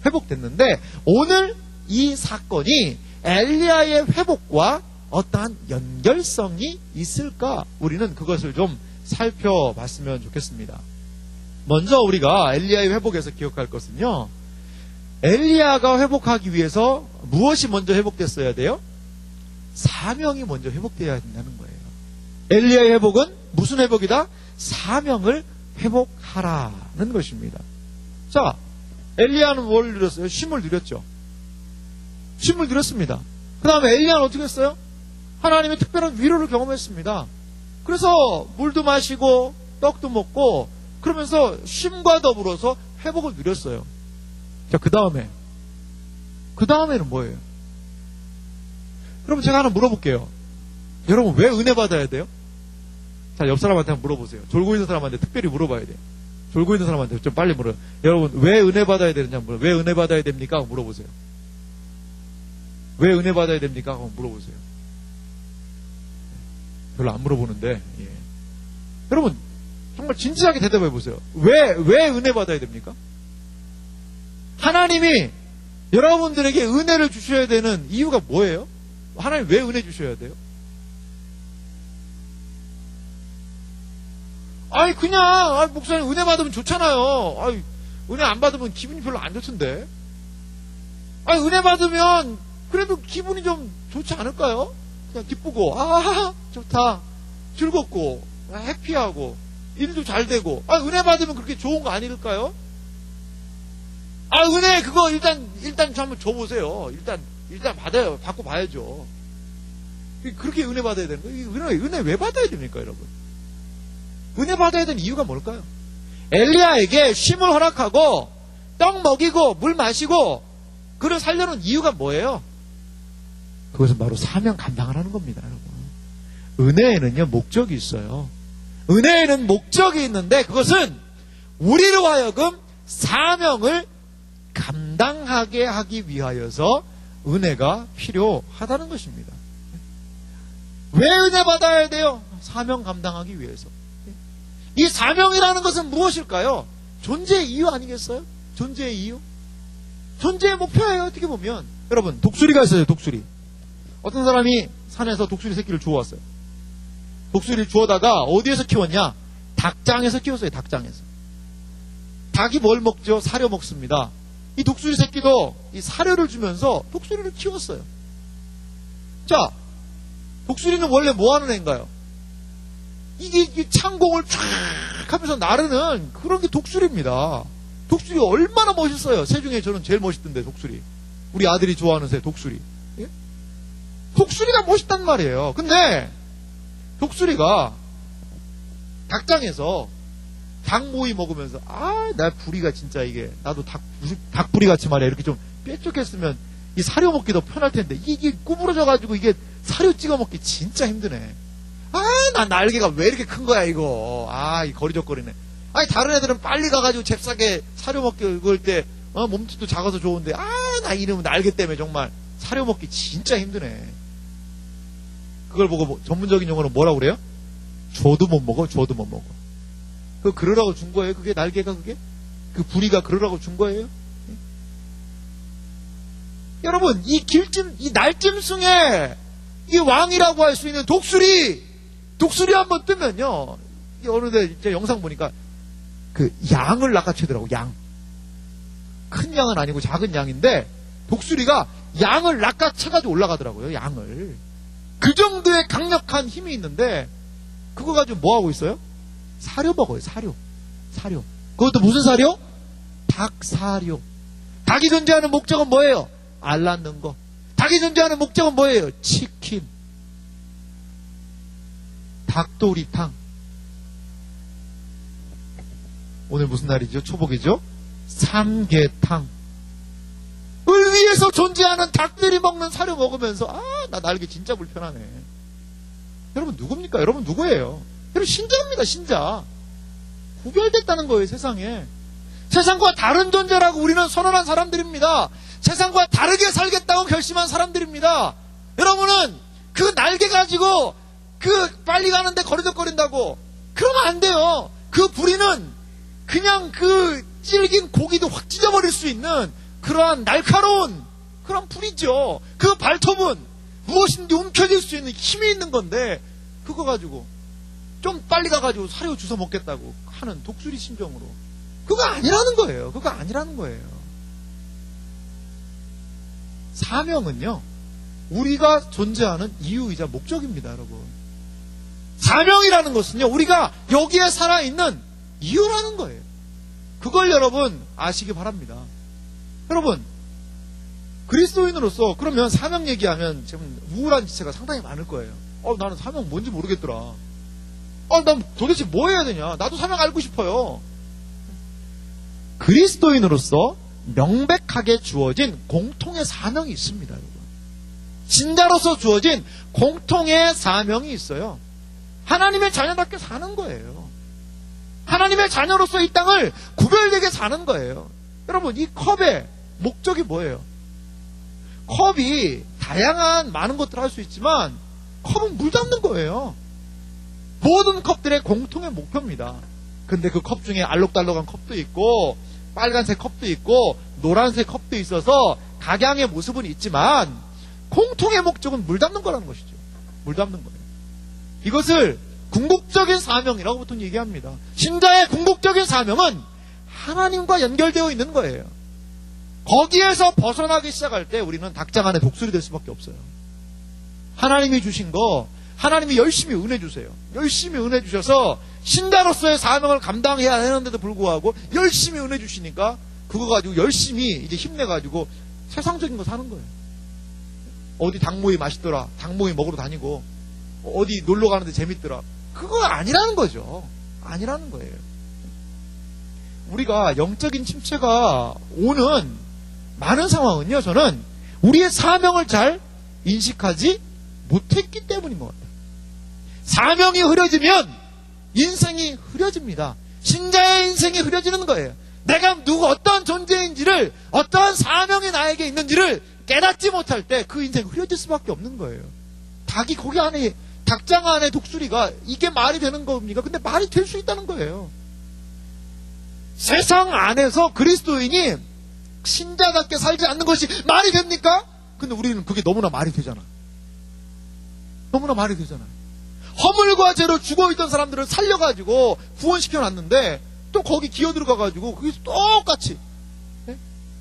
회복됐는데 오늘 이 사건이 엘리야의 회복과 어떠한 연결성이 있을까? 우리는 그것을 좀 살펴봤으면 좋겠습니다. 먼저 우리가 엘리야의 회복에서 기억할 것은요, 엘리야가 회복하기 위해서 무엇이 먼저 회복됐어야 돼요? 사명이 먼저 회복되어야 된다는 거예요. 엘리야의 회복은 무슨 회복이다? 사명을 회복하라는 것입니다. 자, 엘리야는 뭘 누렸어요? 쉼을 누렸죠. 쉼을 누렸습니다. 그 다음에 엘리야는 어떻게 했어요? 하나님의 특별한 위로를 경험했습니다. 그래서 물도 마시고 떡도 먹고 그러면서 쉼과 더불어서 회복을 누렸어요. 자, 그 다음에는 뭐예요? 여러분, 제가 하나 물어볼게요. 여러분, 왜 은혜 받아야 돼요? 자, 옆 사람한테 한번 물어보세요. 졸고 있는 사람한테 특별히 물어봐야 돼요. 졸고 있는 사람한테 좀 빨리 물어요. 여러분, 왜 은혜 받아야 되느냐 물어요. 왜 은혜 받아야 됩니까? 하고 물어보세요. 왜 은혜 받아야 됩니까? 하고 물어보세요. 별로 안 물어보는데, 예. 여러분, 정말 진지하게 대답해 보세요. 왜 은혜 받아야 됩니까? 하나님이 여러분들에게 은혜를 주셔야 되는 이유가 뭐예요? 하나님 왜 은혜 주셔야 돼요? 아니, 그냥, 목사님 은혜 받으면 좋잖아요. 아니, 은혜 안 받으면 기분이 별로 안 좋던데. 아니, 은혜 받으면 그래도 기분이 좀 좋지 않을까요? 그냥 기쁘고, 좋다. 즐겁고, 해피하고, 일도 잘 되고. 은혜 받으면 그렇게 좋은 거 아닐까요? 은혜, 그거 일단 한번 줘보세요. 일단 받아요. 받고 봐야죠. 그렇게 은혜 받아야 되는 거예요. 은혜 왜 받아야 됩니까, 여러분? 은혜 받아야 되는 이유가 뭘까요? 엘리야에게 쉼을 허락하고, 떡 먹이고, 물 마시고, 그를 살려는 이유가 뭐예요? 그것은 바로 사명 감당을 하는 겁니다, 여러분. 은혜에는요, 목적이 있어요. 은혜에는 목적이 있는데, 그것은 우리로 하여금 사명을 감당하게 하기 위하여서 은혜가 필요하다는 것입니다. 왜 은혜 받아야 돼요? 사명 감당하기 위해서. 이 사명이라는 것은 무엇일까요? 존재의 이유 아니겠어요? 존재의 이유? 존재의 목표예요, 어떻게 보면. 여러분, 독수리가 있어요, 독수리. 어떤 사람이 산에서 독수리 새끼를 주워왔어요. 독수리를 주워다가 어디에서 키웠냐? 닭장에서 키웠어요, 닭장에서. 닭이 뭘 먹죠? 사료 먹습니다. 이 독수리 새끼도 이 사료를 주면서 독수리를 키웠어요. 자, 독수리는 원래 뭐 하는 애인가요? 이게 창공을 쫙 하면서 나르는 그런 게 독수리입니다. 독수리 얼마나 멋있어요. 새 중에 저는 제일 멋있던데, 독수리. 우리 아들이 좋아하는 새, 독수리. 예? 독수리가 멋있단 말이에요. 근데 독수리가 닭장에서 닭모이 먹으면서 나 부리가 진짜 이게 나도 닭부리 같이 말이야 이렇게 좀 뾰족했으면 이 사료 먹기 더 편할 텐데 이게 구부러져 가지고 이게 사료 찍어 먹기 진짜 힘드네. 나 날개가 왜 이렇게 큰 거야 이거. 이 거리적거리네. 아니 다른 애들은 빨리 가가지고 잽싸게 사료 먹기 그럴 때 몸집도 작아서 좋은데 나 이놈의 날개 때문에 정말 사료 먹기 진짜 힘드네. 그걸 보고 전문적인 용어로 뭐라고 그래요? 줘도 못 먹어, 줘도 못 먹어. 그러라고 준 거예요? 그게 날개가 그게? 그 부리가 그러라고 준 거예요? 네? 여러분, 이 날짐승의 이 왕이라고 할 수 있는 독수리 한번 뜨면요. 어느 데 이제 영상 보니까 그 양을 낚아채더라고, 양. 큰 양은 아니고 작은 양인데 독수리가 양을 낚아채가지고 올라가더라고요, 양을. 그 정도의 강력한 힘이 있는데 그거 가지고 뭐 하고 있어요? 사료 먹어요, 사료. 그것도 무슨 사료? 닭사료. 닭이 존재하는 목적은 뭐예요? 알 낳는 거. 닭이 존재하는 목적은 뭐예요? 치킨. 닭도리탕. 오늘 무슨 날이죠? 초복이죠? 삼계탕. 을 위해서 존재하는 닭들이 먹는 사료 먹으면서 나 날개 진짜 불편하네. 여러분 누굽니까? 여러분 누구예요? 여러분 신자입니다, 신자. 구별됐다는 거예요, 세상에. 세상과 다른 존재라고 우리는 선언한 사람들입니다. 세상과 다르게 살겠다고 결심한 사람들입니다. 여러분은 그 날개 가지고 빨리 가는데 거리적거린다고 그러면 안 돼요. 그 부리는 그냥 그 질긴 고기도 확 찢어버릴 수 있는 그러한 날카로운 그런 불이죠. 그 발톱은 무엇인지 움켜쥘 수 있는 힘이 있는 건데 그거 가지고 좀 빨리 가가지고 사료 주워 먹겠다고 하는 독수리 심정으로 그거 아니라는 거예요. 그거 아니라는 거예요. 사명은요, 우리가 존재하는 이유이자 목적입니다, 여러분. 사명이라는 것은요, 우리가 여기에 살아있는 이유라는 거예요. 그걸 여러분 아시기 바랍니다. 여러분, 그리스도인으로서 그러면 사명 얘기하면 지금 우울한 지체가 상당히 많을 거예요. 나는 사명 뭔지 모르겠더라. 난 도대체 뭐 해야 되냐? 나도 사명 알고 싶어요. 그리스도인으로서 명백하게 주어진 공통의 사명이 있습니다, 여러분. 신자로서 주어진 공통의 사명이 있어요. 하나님의 자녀답게 사는 거예요. 하나님의 자녀로서 이 땅을 구별되게 사는 거예요. 여러분, 이 컵의 목적이 뭐예요? 컵이 다양한 많은 것들을 할 수 있지만 컵은 물 담는 거예요. 모든 컵들의 공통의 목표입니다. 근데 그 컵 중에 알록달록한 컵도 있고 빨간색 컵도 있고 노란색 컵도 있어서 각양의 모습은 있지만 공통의 목적은 물 담는 거라는 것이죠. 물 담는 거예요. 이것을 궁극적인 사명이라고 보통 얘기합니다. 신자의 궁극적인 사명은 하나님과 연결되어 있는 거예요. 거기에서 벗어나기 시작할 때 우리는 닭장 안에 독수리 될 수밖에 없어요. 하나님이 주신 거 하나님이 열심히 은혜 주세요. 열심히 은혜 주셔서 신자로서의 사명을 감당해야 하는데도 불구하고 열심히 은혜 주시니까 그거 가지고 열심히 이제 힘내가지고 세상적인 거 사는 거예요. 어디 닭모이 맛있더라. 닭모이 먹으러 다니고 어디 놀러 가는데 재밌더라. 그거 아니라는 거죠. 아니라는 거예요. 우리가 영적인 침체가 오는 많은 상황은요, 저는 우리의 사명을 잘 인식하지 못했기 때문인 것 같아요. 사명이 흐려지면 인생이 흐려집니다. 신자의 인생이 흐려지는 거예요. 내가 어떠한 존재인지를, 어떠한 사명이 나에게 있는지를 깨닫지 못할 때 그 인생이 흐려질 수밖에 없는 거예요. 닭이 고기 안에 닭장 안에 독수리가 이게 말이 되는 겁니까? 근데 말이 될 수 있다는 거예요. 세상 안에서 그리스도인이 신자답게 살지 않는 것이 말이 됩니까? 근데 우리는 그게 너무나 말이 되잖아. 너무나 말이 되잖아요. 허물과 죄로 죽어있던 사람들을 살려가지고 구원시켜놨는데 또 거기 기어들어가가지고 거기서 똑같이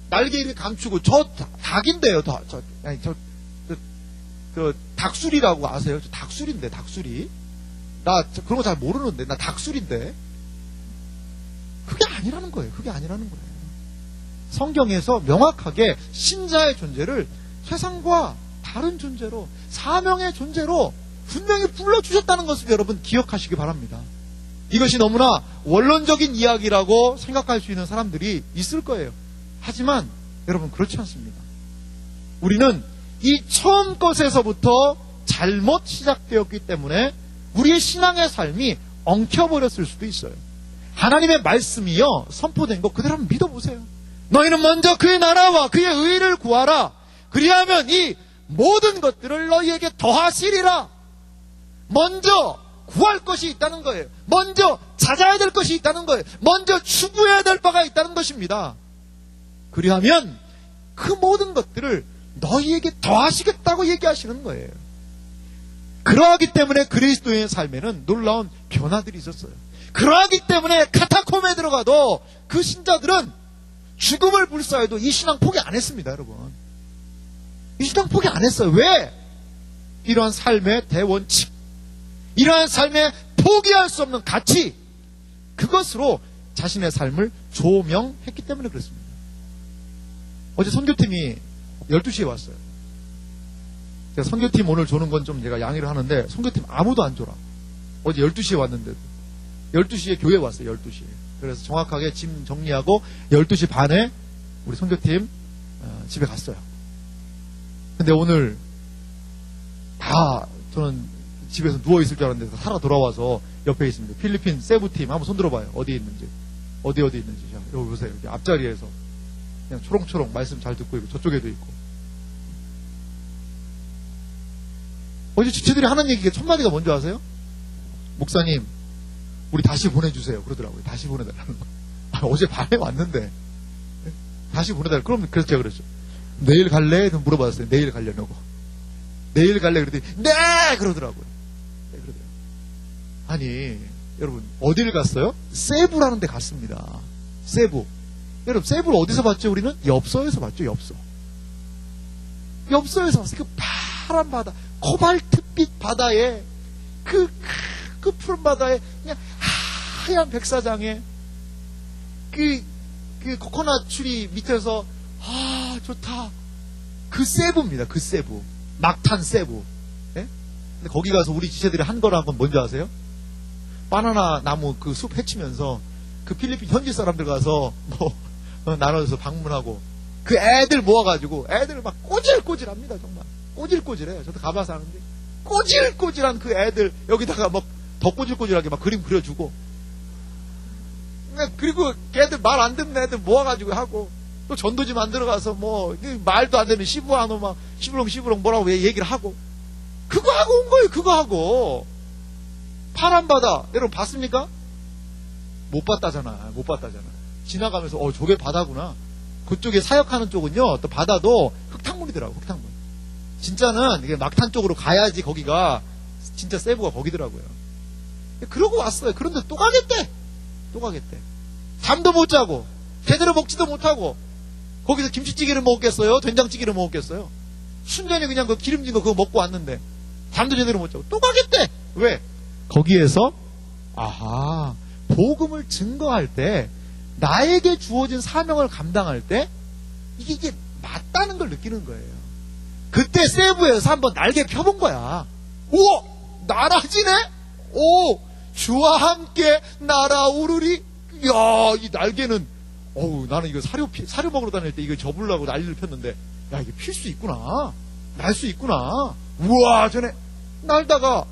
날개 이렇게 감추고 저 닭인데요. 저 닭술이라고 아세요? 저 닭술인데 닭술이. 나 그런 거 잘 모르는데 나 닭술인데. 그게 아니라는 거예요. 그게 아니라는 거예요. 성경에서 명확하게 신자의 존재를 세상과 다른 존재로 사명의 존재로 분명히 불러주셨다는 것을 여러분 기억하시기 바랍니다. 이것이 너무나 원론적인 이야기라고 생각할 수 있는 사람들이 있을 거예요. 하지만 여러분 그렇지 않습니다. 우리는 이 처음 것에서부터 잘못 시작되었기 때문에 우리의 신앙의 삶이 엉켜버렸을 수도 있어요. 하나님의 말씀이요 선포된 거 그대로 한번 믿어보세요. 너희는 먼저 그의 나라와 그의 의를 구하라. 그리하면 이 모든 것들을 너희에게 더하시리라. 먼저 구할 것이 있다는 거예요. 먼저 찾아야 될 것이 있다는 거예요. 먼저 추구해야 될 바가 있다는 것입니다. 그리하면 그 모든 것들을 너희에게 더하시겠다고 얘기하시는 거예요. 그러하기 때문에 그리스도의 삶에는 놀라운 변화들이 있었어요. 그러하기 때문에 카타콤에 들어가도 그 신자들은 죽음을 불사해도 이 신앙 포기 안 했습니다, 여러분. 이 신앙 포기 안 했어요. 왜? 이러한 삶의 대원칙, 이러한 삶의 포기할 수 없는 가치, 그것으로 자신의 삶을 조명했기 때문에 그렇습니다. 어제 선교팀이 12시에 왔어요. 제가 선교팀 오늘 조는 건 좀 제가 양해를 하는데 선교팀 아무도 안 졸아. 어제 12시에 왔는데도 12시에 교회 왔어요. 12시에. 그래서 정확하게 짐 정리하고 12시 반에 우리 선교팀 집에 갔어요. 근데 오늘 다 저는 집에서 누워있을 줄 알았는데 살아 돌아와서 옆에 있습니다. 필리핀 세부팀 한번 손 들어봐요. 어디에 있는지. 어디 있는지. 여기 보세요. 여기 앞자리에서 그냥 초롱초롱 말씀 잘 듣고 있고 저쪽에도 있고. 어제 주체들이 하는 얘기가 첫 마디가 뭔지 아세요? 목사님 우리 다시 보내주세요. 그러더라고요. 다시 보내달라는 거. 어제 밤에 왔는데 다시 보내달라고. 그럼 그래서 제가 그랬죠. 내일 갈래? 물어봤어요. 내일 가려고. 내일 갈래? 그랬더니 네! 그러더라고요. 네, 그러더라고요. 아니 여러분 어딜 갔어요? 세부라는 데 갔습니다. 세부. 여러분 세부를 어디서 봤죠? 우리는 엽서에서 봤죠. 엽서에서 봤어요. 그 파란 바다, 코발트빛 바다에 그 푸른 바다에 그냥 하얀 백사장에 그 코코넛 추리 밑에서 좋다. 그 세부입니다. 그 세부. 막탄 세부. 예? 근데 거기 가서 우리 지체들이 한 거란 건 뭔지 아세요? 바나나 나무 그 숲 헤치면서 그 필리핀 현지 사람들 가서 나눠서 방문하고 그 애들 모아가지고 애들 막 꼬질꼬질합니다. 정말 꼬질꼬질해요. 저도 가봐서 하는데 꼬질꼬질한 그 애들 여기다가 막 더 꼬질꼬질하게 막 그림 그려주고 그리고 걔들 말 안 듣는 애들 모아가지고 하고 또 전도지 만들어가서 말도 안 되는 시부하노 막 시부렁 뭐라고 얘기를 하고 그거 하고 온 거예요. 그거 하고 파란 바다 여러분 봤습니까? 못 봤다잖아. 지나가면서 저게 바다구나. 그쪽에 사역하는 쪽은요 또 바다도 흙탕물이더라고. 흙탕물. 진짜는 이게 막탄 쪽으로 가야지 거기가 진짜 세부가 거기더라고요. 그러고 왔어요. 그런데 또 가겠대. 잠도 못 자고 제대로 먹지도 못하고 거기서 김치찌개를 먹었겠어요? 된장찌개를 먹었겠어요? 순전히 그냥 그 기름진 거 그거 먹고 왔는데 잠도 제대로 못 자고 또 가겠대. 왜? 거기에서 복음을 증거할 때 나에게 주어진 사명을 감당할 때 이게 맞다는 걸 느끼는 거예요. 그때 세부에서 한번 날개 펴본 거야. 우와! 날아지네? 오! 주와 함께 날아오르리? 이야, 이 날개는, 나는 이거 사료 먹으러 다닐 때 이거 접으려고 난리를 폈는데, 야, 이게 필 수 있구나. 날 수 있구나. 우와, 전에 날다가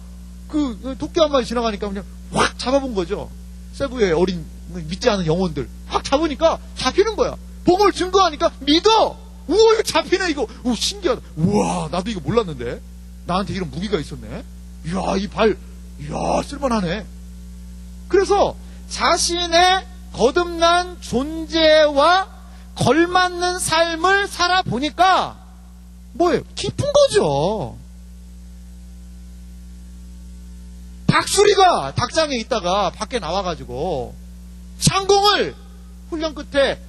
그 토끼 한 마리 지나가니까 그냥 확 잡아본 거죠. 세부의 어린, 믿지 않은 영혼들. 확 잡으니까 잡히는 거야. 복음을 증거하니까 믿어! 우와, 이거 잡히네, 이거. 신기하다. 우와, 나도 이거 몰랐는데. 나한테 이런 무기가 있었네. 이야, 이 발, 이야, 쓸만하네. 그래서 자신의 거듭난 존재와 걸맞는 삶을 살아보니까 뭐예요? 기쁜 거죠. 닭수리가 닭장에 있다가 밖에 나와가지고 창공을 훈련 끝에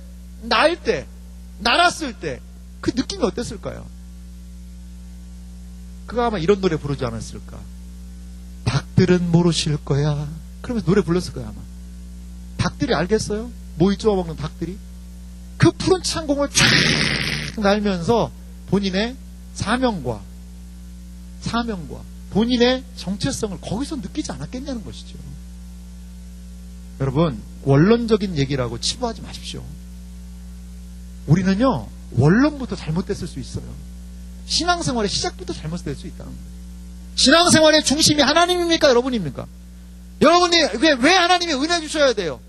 날았을 때 그 느낌이 어땠을까요? 그가 아마 이런 노래 부르지 않았을까? 닭들은 모르실 거야. 그러면서 노래 불렀을 거야 아마. 닭들이 알겠어요? 모이 쪼아먹는 닭들이? 그 푸른 창공을 쫙 날면서 본인의 사명과 본인의 정체성을 거기서 느끼지 않았겠냐는 것이죠. 여러분, 원론적인 얘기라고 치부하지 마십시오. 우리는요, 원론부터 잘못됐을 수 있어요. 신앙생활의 시작부터 잘못될 수 있다는 거예요. 신앙생활의 중심이 하나님입니까? 여러분입니까? 여러분이 왜 하나님이 은혜 주셔야 돼요?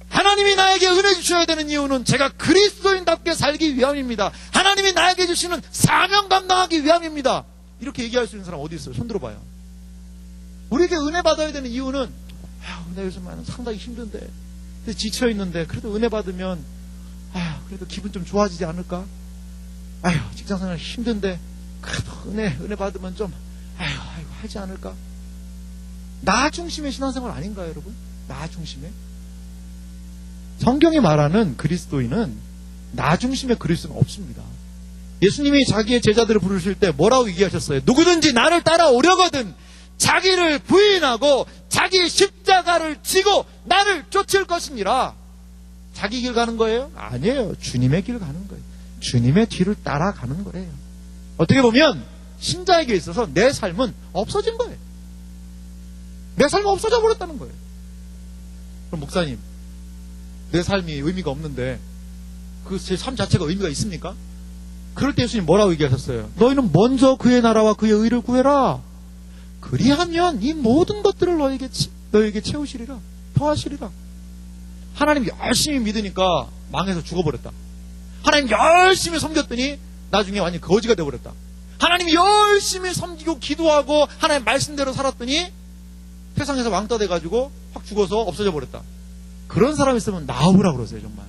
하나님이 나에게 은혜 주셔야 되는 이유는 제가 그리스도인답게 살기 위함입니다. 하나님이 나에게 주시는 사명 감당하기 위함입니다. 이렇게 얘기할 수 있는 사람 어디 있어요? 손 들어봐요. 우리에게 은혜 받아야 되는 이유는 나 요즘 상당히 힘든데 지쳐있는데 그래도 은혜 받으면 그래도 기분 좀 좋아지지 않을까? 직장생활 힘든데 그래도 은혜 받으면 좀 하지 않을까? 나 중심의 신앙생활 아닌가요, 여러분? 나 중심의? 성경이 말하는 그리스도인은 나 중심의 그리스도는 없습니다. 예수님이 자기의 제자들을 부르실 때 뭐라고 얘기하셨어요? 누구든지 나를 따라오려거든 자기를 부인하고 자기 십자가를 지고 나를 쫓을 것이니라. 자기 길 가는 거예요? 아니에요. 주님의 길 가는 거예요. 주님의 뒤를 따라가는 거예요. 어떻게 보면 신자에게 있어서 내 삶은 없어진 거예요. 내 삶은 없어져 버렸다는 거예요. 그럼 목사님, 내 삶이 의미가 없는데 그 제 삶 자체가 의미가 있습니까? 그럴 때 예수님 뭐라고 얘기하셨어요? 너희는 먼저 그의 나라와 그의 의를 구해라. 그리하면 이 모든 것들을 너에게 채우시리라. 더하시리라. 하나님 열심히 믿으니까 망해서 죽어버렸다. 하나님 열심히 섬겼더니 나중에 완전히 거지가 되어버렸다. 하나님 열심히 섬기고 기도하고 하나님 말씀대로 살았더니 세상에서 왕따 돼가지고 확 죽어서 없어져 버렸다. 그런 사람 있으면 나와보라 그러세요. 정말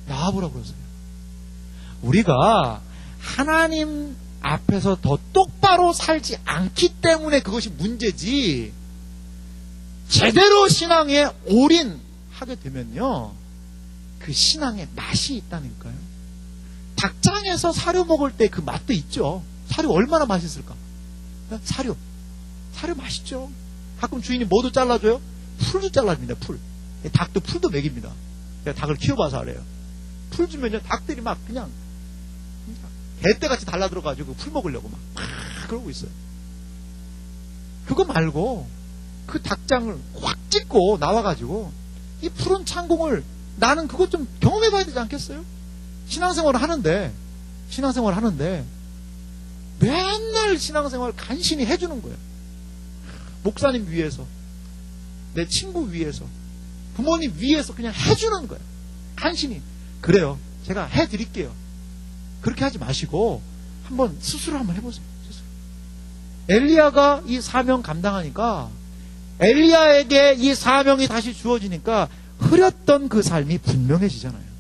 나와보라 그러세요. 우리가 하나님 앞에서 더 똑바로 살지 않기 때문에 그것이 문제지, 제대로 신앙에 올인하게 되면요 그 신앙에 맛이 있다니까요. 닭장에서 사료 먹을 때 그 맛도 있죠. 사료 얼마나 맛있을까? 사료 맛있죠. 가끔 주인이 뭐도 잘라줘요? 풀도 잘라줍니다. 풀. 닭도 풀도 먹입니다. 제가 닭을 키워봐서 알아요. 풀 주면요 닭들이 막 그냥 개떼같이 달라들어가지고 풀 먹으려고 막 그러고 있어요. 그거 말고 그 닭장을 확 찢고 나와가지고 이 푸른 창공을 나는 그것 좀 경험해봐야 되지 않겠어요? 신앙생활을 하는데 맨날 신앙생활 간신히 해주는 거예요. 목사님 위해서, 내 친구 위해서, 부모님 위해서 그냥 해주는 거예요. 간신히. 그래요. 제가 해드릴게요. 그렇게 하지 마시고 한번 스스로 한번 해보세요. 스스로. 엘리야가 이 사명 감당하니까, 엘리야에게 이 사명이 다시 주어지니까 흐렸던 그 삶이 분명해지잖아요.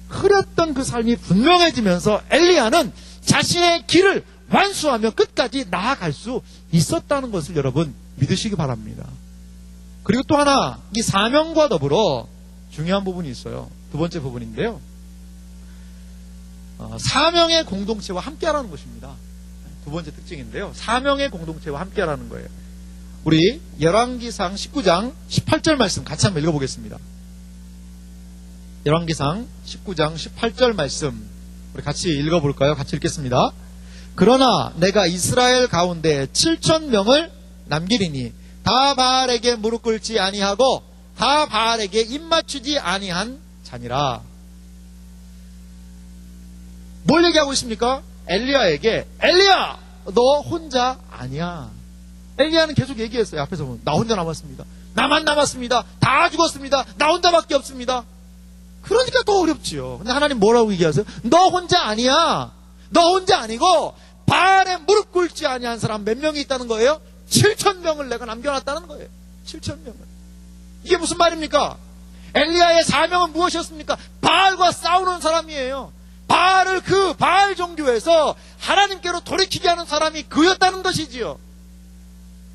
흐렸던 그 삶이 분명해지면서 엘리야는 자신의 길을 완수하며 끝까지 나아갈 수 있었다는 것을 여러분 믿으시기 바랍니다. 그리고 또 하나, 이 사명과 더불어 중요한 부분이 있어요. 두 번째 부분인데요. 사명의 공동체와 함께하라는 것입니다. 두 번째 특징인데요. 사명의 공동체와 함께하라는 거예요. 우리 열왕기상 19장 18절 말씀 같이 한번 읽어보겠습니다. 열왕기상 19장 18절 말씀 우리 같이 읽어볼까요? 같이 읽겠습니다. 그러나 내가 이스라엘 가운데 7,000명을 남기리니 다 바알에게 무릎 꿇지 아니하고 다 바알에게 입맞추지 아니한 자니라. 뭘 얘기하고 있습니까? 엘리야에게, 엘리야 너 혼자 아니야. 엘리야는 계속 얘기했어요. 앞에서 보면 나 혼자 남았습니다. 나만 남았습니다. 다 죽었습니다. 나 혼자밖에 없습니다. 그러니까 더 어렵지요. 근데 하나님 뭐라고 얘기하세요? 너 혼자 아니야. 너 혼자 아니고 바알에 무릎 꿇지 아니한 사람 몇 명이 있다는 거예요? 7,000명을 내가 남겨놨다는 거예요. 7,000명을. 이게 무슨 말입니까? 엘리야의 사명은 무엇이었습니까? 바알과 싸우는 사람이에요. 바알을 그 바알 종교에서 하나님께로 돌이키게 하는 사람이 그였다는 것이지요.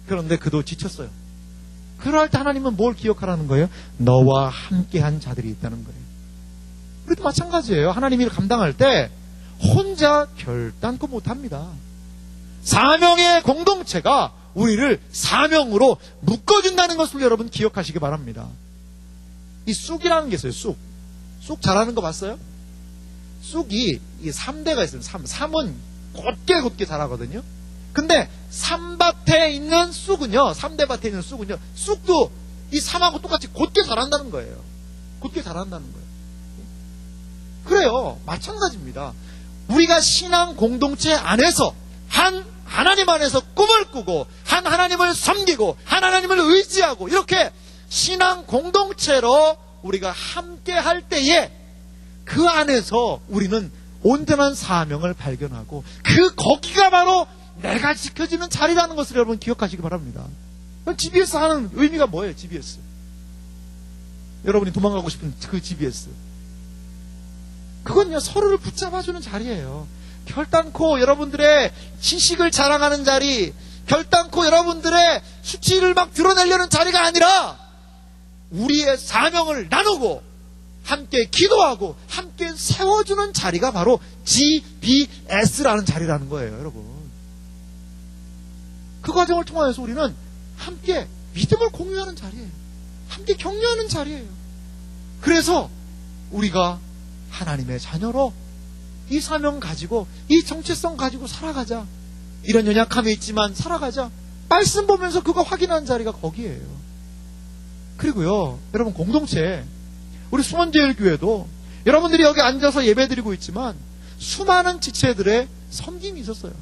그런데 그도 지쳤어요. 그럴 때 하나님은 뭘 기억하라는 거예요? 너와 함께한 자들이 있다는 거예요. 우리도 마찬가지예요. 하나님 일을 감당할 때 혼자 결단코 못합니다. 사명의 공동체가 우리를 사명으로 묶어준다는 것을 여러분 기억하시기 바랍니다. 이 쑥이라는 게 있어요. 쑥. 쑥 자라는 거 봤어요? 쑥이 3대가 있어요. 3은 곧게 자라거든요. 근데 3밭에 있는 쑥은요, 3대 밭에 있는 쑥은요, 쑥도 이 3하고 똑같이 곧게 자란다는 거예요. 곧게 자란다는 거예요. 그래요. 마찬가지입니다. 우리가 신앙 공동체 안에서 한 하나님 안에서 꿈을 꾸고 한 하나님을 섬기고 한 하나님을 의지하고 이렇게 신앙 공동체로 우리가 함께 할 때에 그 안에서 우리는 온전한 사명을 발견하고 거기가 바로 내가 지켜지는 자리라는 것을 여러분 기억하시기 바랍니다. GBS 하는 의미가 뭐예요? GBS. 여러분이 도망가고 싶은 그 GBS. 그건요, 서로를 붙잡아주는 자리예요. 결단코 여러분들의 지식을 자랑하는 자리, 결단코 여러분들의 수치를 막 드러내려는 자리가 아니라 우리의 사명을 나누고 함께 기도하고 함께 세워주는 자리가 바로 GBS라는 자리라는 거예요, 여러분. 그 과정을 통해서 우리는 함께 믿음을 공유하는 자리예요. 함께 격려하는 자리예요. 그래서 우리가 하나님의 자녀로 이 사명 가지고 이 정체성 가지고 살아가자. 이런 연약함이 있지만 살아가자. 말씀 보면서 그거 확인하는 자리가 거기에요. 그리고요, 여러분 공동체, 우리 수원제일교회도 여러분들이 여기 앉아서 예배드리고 있지만 수많은 지체들의 섬김이 있었어요.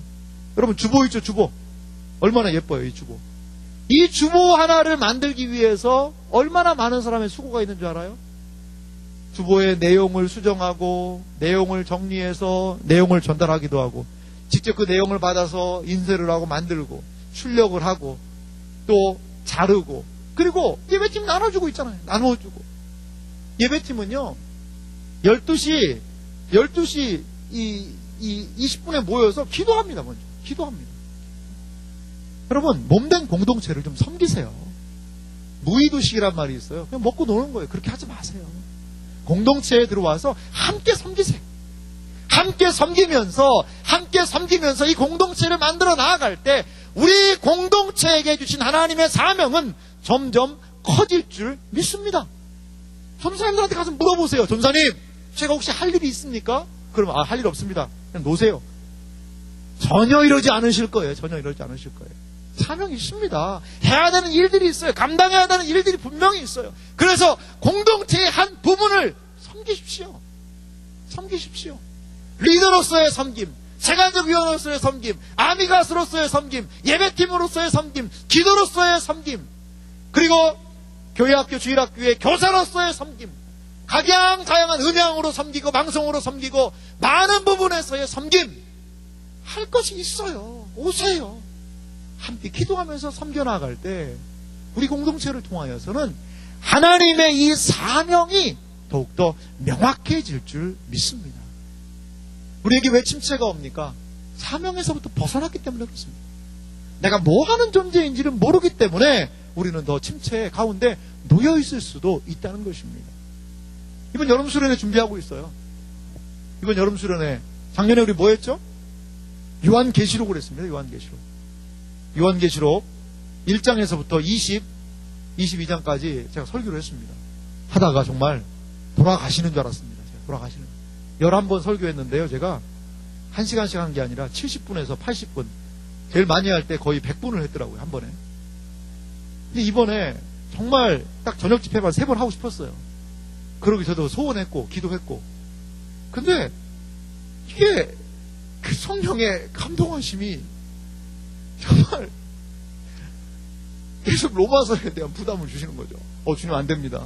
여러분 주보 있죠, 주보. 얼마나 예뻐요, 이 주보. 이 주보 하나를 만들기 위해서 얼마나 많은 사람의 수고가 있는 줄 알아요? 주보의 내용을 수정하고 내용을 정리해서 내용을 전달하기도 하고 직접 그 내용을 받아서 인쇄를 하고 만들고 출력을 하고 또 자르고 그리고 예배팀 나눠주고 있잖아요. 나눠주고 예배팀은요 12시 20분에 모여서 기도합니다. 먼저 기도합니다. 여러분 몸된 공동체를 좀 섬기세요. 무의도식이란 말이 있어요. 그냥 먹고 노는 거예요. 그렇게 하지 마세요. 공동체에 들어와서 함께 섬기세요. 함께 섬기면서 이 공동체를 만들어 나아갈 때 우리 공동체에게 주신 하나님의 사명은 점점 커질 줄 믿습니다. 전사님들한테 가서 물어보세요. 전사님, 제가 혹시 할 일이 있습니까? 그러면 할 일 없습니다. 그냥 노세요. 전혀 이러지 않으실 거예요. 전혀 이러지 않으실 거예요. 사명이 있습니다. 해야 되는 일들이 있어요. 감당해야 되는 일들이 분명히 있어요. 그래서 공동체의 한 부분을 섬기십시오. 섬기십시오. 리더로서의 섬김, 세간적 위원으로서의 섬김, 아미가스로서의 섬김, 예배팀으로서의 섬김, 기도로서의 섬김, 그리고 교회학교, 주일학교의 교사로서의 섬김, 각양다양한 음향으로 섬기고 방송으로 섬기고 많은 부분에서의 섬김 할 것이 있어요. 오세요. 함께 기도하면서 섬겨나갈 때 우리 공동체를 통하여서는 하나님의 이 사명이 더욱더 명확해질 줄 믿습니다. 우리에게 왜 침체가 옵니까? 사명에서부터 벗어났기 때문에 그렇습니다. 내가 뭐 하는 존재인지를 모르기 때문에 우리는 더 침체 가운데 놓여 있을 수도 있다는 것입니다. 이번 여름 수련회 준비하고 있어요. 이번 여름 수련회 작년에 우리 뭐 했죠? 요한계시록을 했습니다. 요한계시록 1장에서부터 22장까지 제가 설교를 했습니다. 하다가 정말 돌아가시는 줄 알았습니다. 제가 돌아가시는. 11번 설교했는데요. 제가 1시간씩 한 게 아니라 70분에서 80분. 제일 많이 할 때 거의 100분을 했더라고요. 한 번에. 근데 이번에 정말 딱 저녁 집회만 3번 하고 싶었어요. 그러기 저도 소원했고 기도했고. 근데 이게 그 성령의 감동하심이 정말 계속 로마서에 대한 부담을 주시는 거죠. 주님 안 됩니다.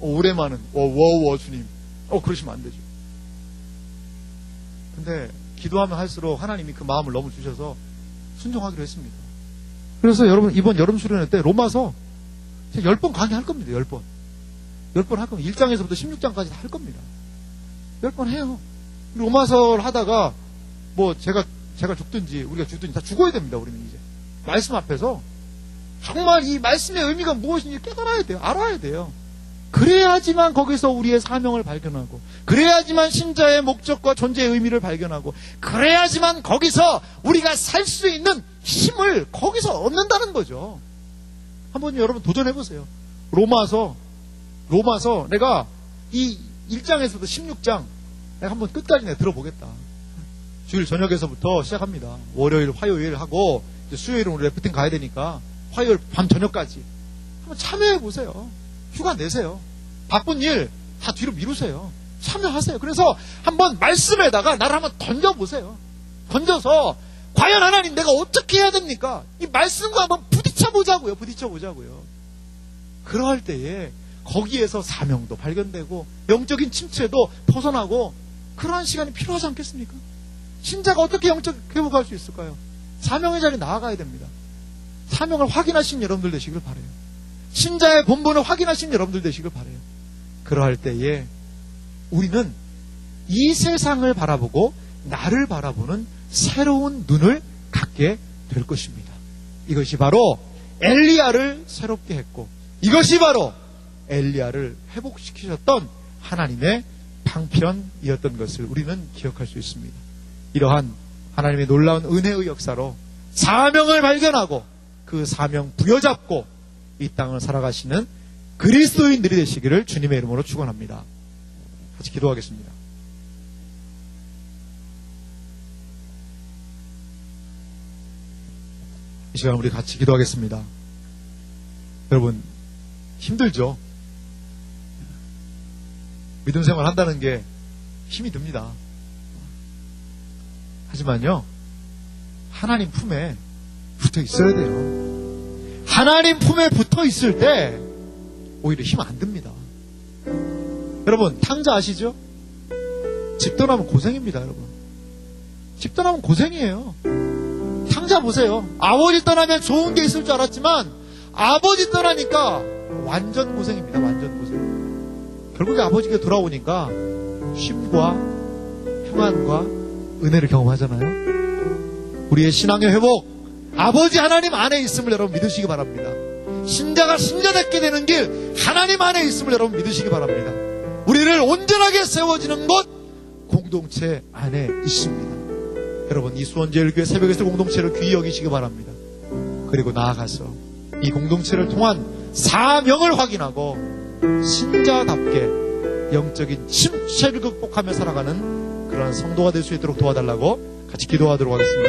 올해만은 주님. 그러시면 안 되죠. 근데 기도하면 할수록 하나님이 그 마음을 너무 주셔서 순종하기로 했습니다. 그래서 여러분, 이번 여름 수련회 때 로마서 10번 강의할 겁니다. 10번. 10번 할 겁니다. 1장에서부터 16장까지 다 할 겁니다. 10번 해요. 로마서를 하다가 뭐 제가 죽든지 우리가 죽든지 다 죽어야 됩니다. 우리는 이제 말씀 앞에서 정말 이 말씀의 의미가 무엇인지 깨달아야 돼요. 알아야 돼요. 그래야지만 거기서 우리의 사명을 발견하고, 그래야지만 신자의 목적과 존재의 의미를 발견하고, 그래야지만 거기서 우리가 살 수 있는 힘을 거기서 얻는다는 거죠. 한번 여러분 도전해보세요. 로마서 내가 이 1장에서도 16장 내가 한번 끝까지 내가 들어보겠다. 주일 저녁에서부터 시작합니다. 월요일, 화요일 하고 이제 수요일은 우리 래프팅 가야 되니까 화요일 밤 저녁까지 한번 참여해보세요. 휴가 내세요. 바쁜 일 다 뒤로 미루세요. 참여하세요. 그래서 한번 말씀에다가 나를 한번 던져보세요. 던져서 과연 하나님 내가 어떻게 해야 됩니까? 이 말씀과 한번 부딪혀보자고요. 그러할 때에 거기에서 사명도 발견되고 영적인 침체도 벗어나고 그러한 시간이 필요하지 않겠습니까? 신자가 어떻게 영적 회복할 수 있을까요? 사명의 자리에 나아가야 됩니다. 사명을 확인하신 여러분들 되시길 바라요. 신자의 본분을 확인하신 여러분들 되시길 바라요. 그러할 때에 우리는 이 세상을 바라보고 나를 바라보는 새로운 눈을 갖게 될 것입니다. 이것이 바로 엘리야를 새롭게 했고, 이것이 바로 엘리야를 회복시키셨던 하나님의 방편이었던 것을 우리는 기억할 수 있습니다. 이러한 하나님의 놀라운 은혜의 역사로 사명을 발견하고 그 사명 부여잡고 이 땅을 살아가시는 그리스도인들이 되시기를 주님의 이름으로 축원합니다. 같이 기도하겠습니다. 이 시간 우리 같이 기도하겠습니다. 여러분, 힘들죠? 믿음 생활 한다는 게 힘이 듭니다. 하지만요, 하나님 품에 붙어 있어야 돼요. 하나님 품에 붙어 있을 때 오히려 힘 안 듭니다. 여러분, 탕자 아시죠? 집 떠나면 고생입니다, 여러분. 집 떠나면 고생이에요. 탕자 보세요. 아버지 떠나면 좋은 게 있을 줄 알았지만 아버지 떠나니까 완전 고생입니다. 완전 고생. 결국에 아버지가 돌아오니까 쉼과 평안과 은혜를 경험하잖아요. 우리의 신앙의 회복, 아버지 하나님 안에 있음을 여러분 믿으시기 바랍니다. 신자가 신자답게 되는 길, 하나님 안에 있음을 여러분 믿으시기 바랍니다. 우리를 온전하게 세워지는 곳, 공동체 안에 있습니다. 여러분, 이 수원제일교회 새벽에서 공동체를 귀히 여기시기 바랍니다. 그리고 나아가서 이 공동체를 통한 사명을 확인하고 신자답게 영적인 침체를 극복하며 살아가는 그러한 성도가 될 수 있도록 도와달라고 같이 기도하도록 하겠습니다.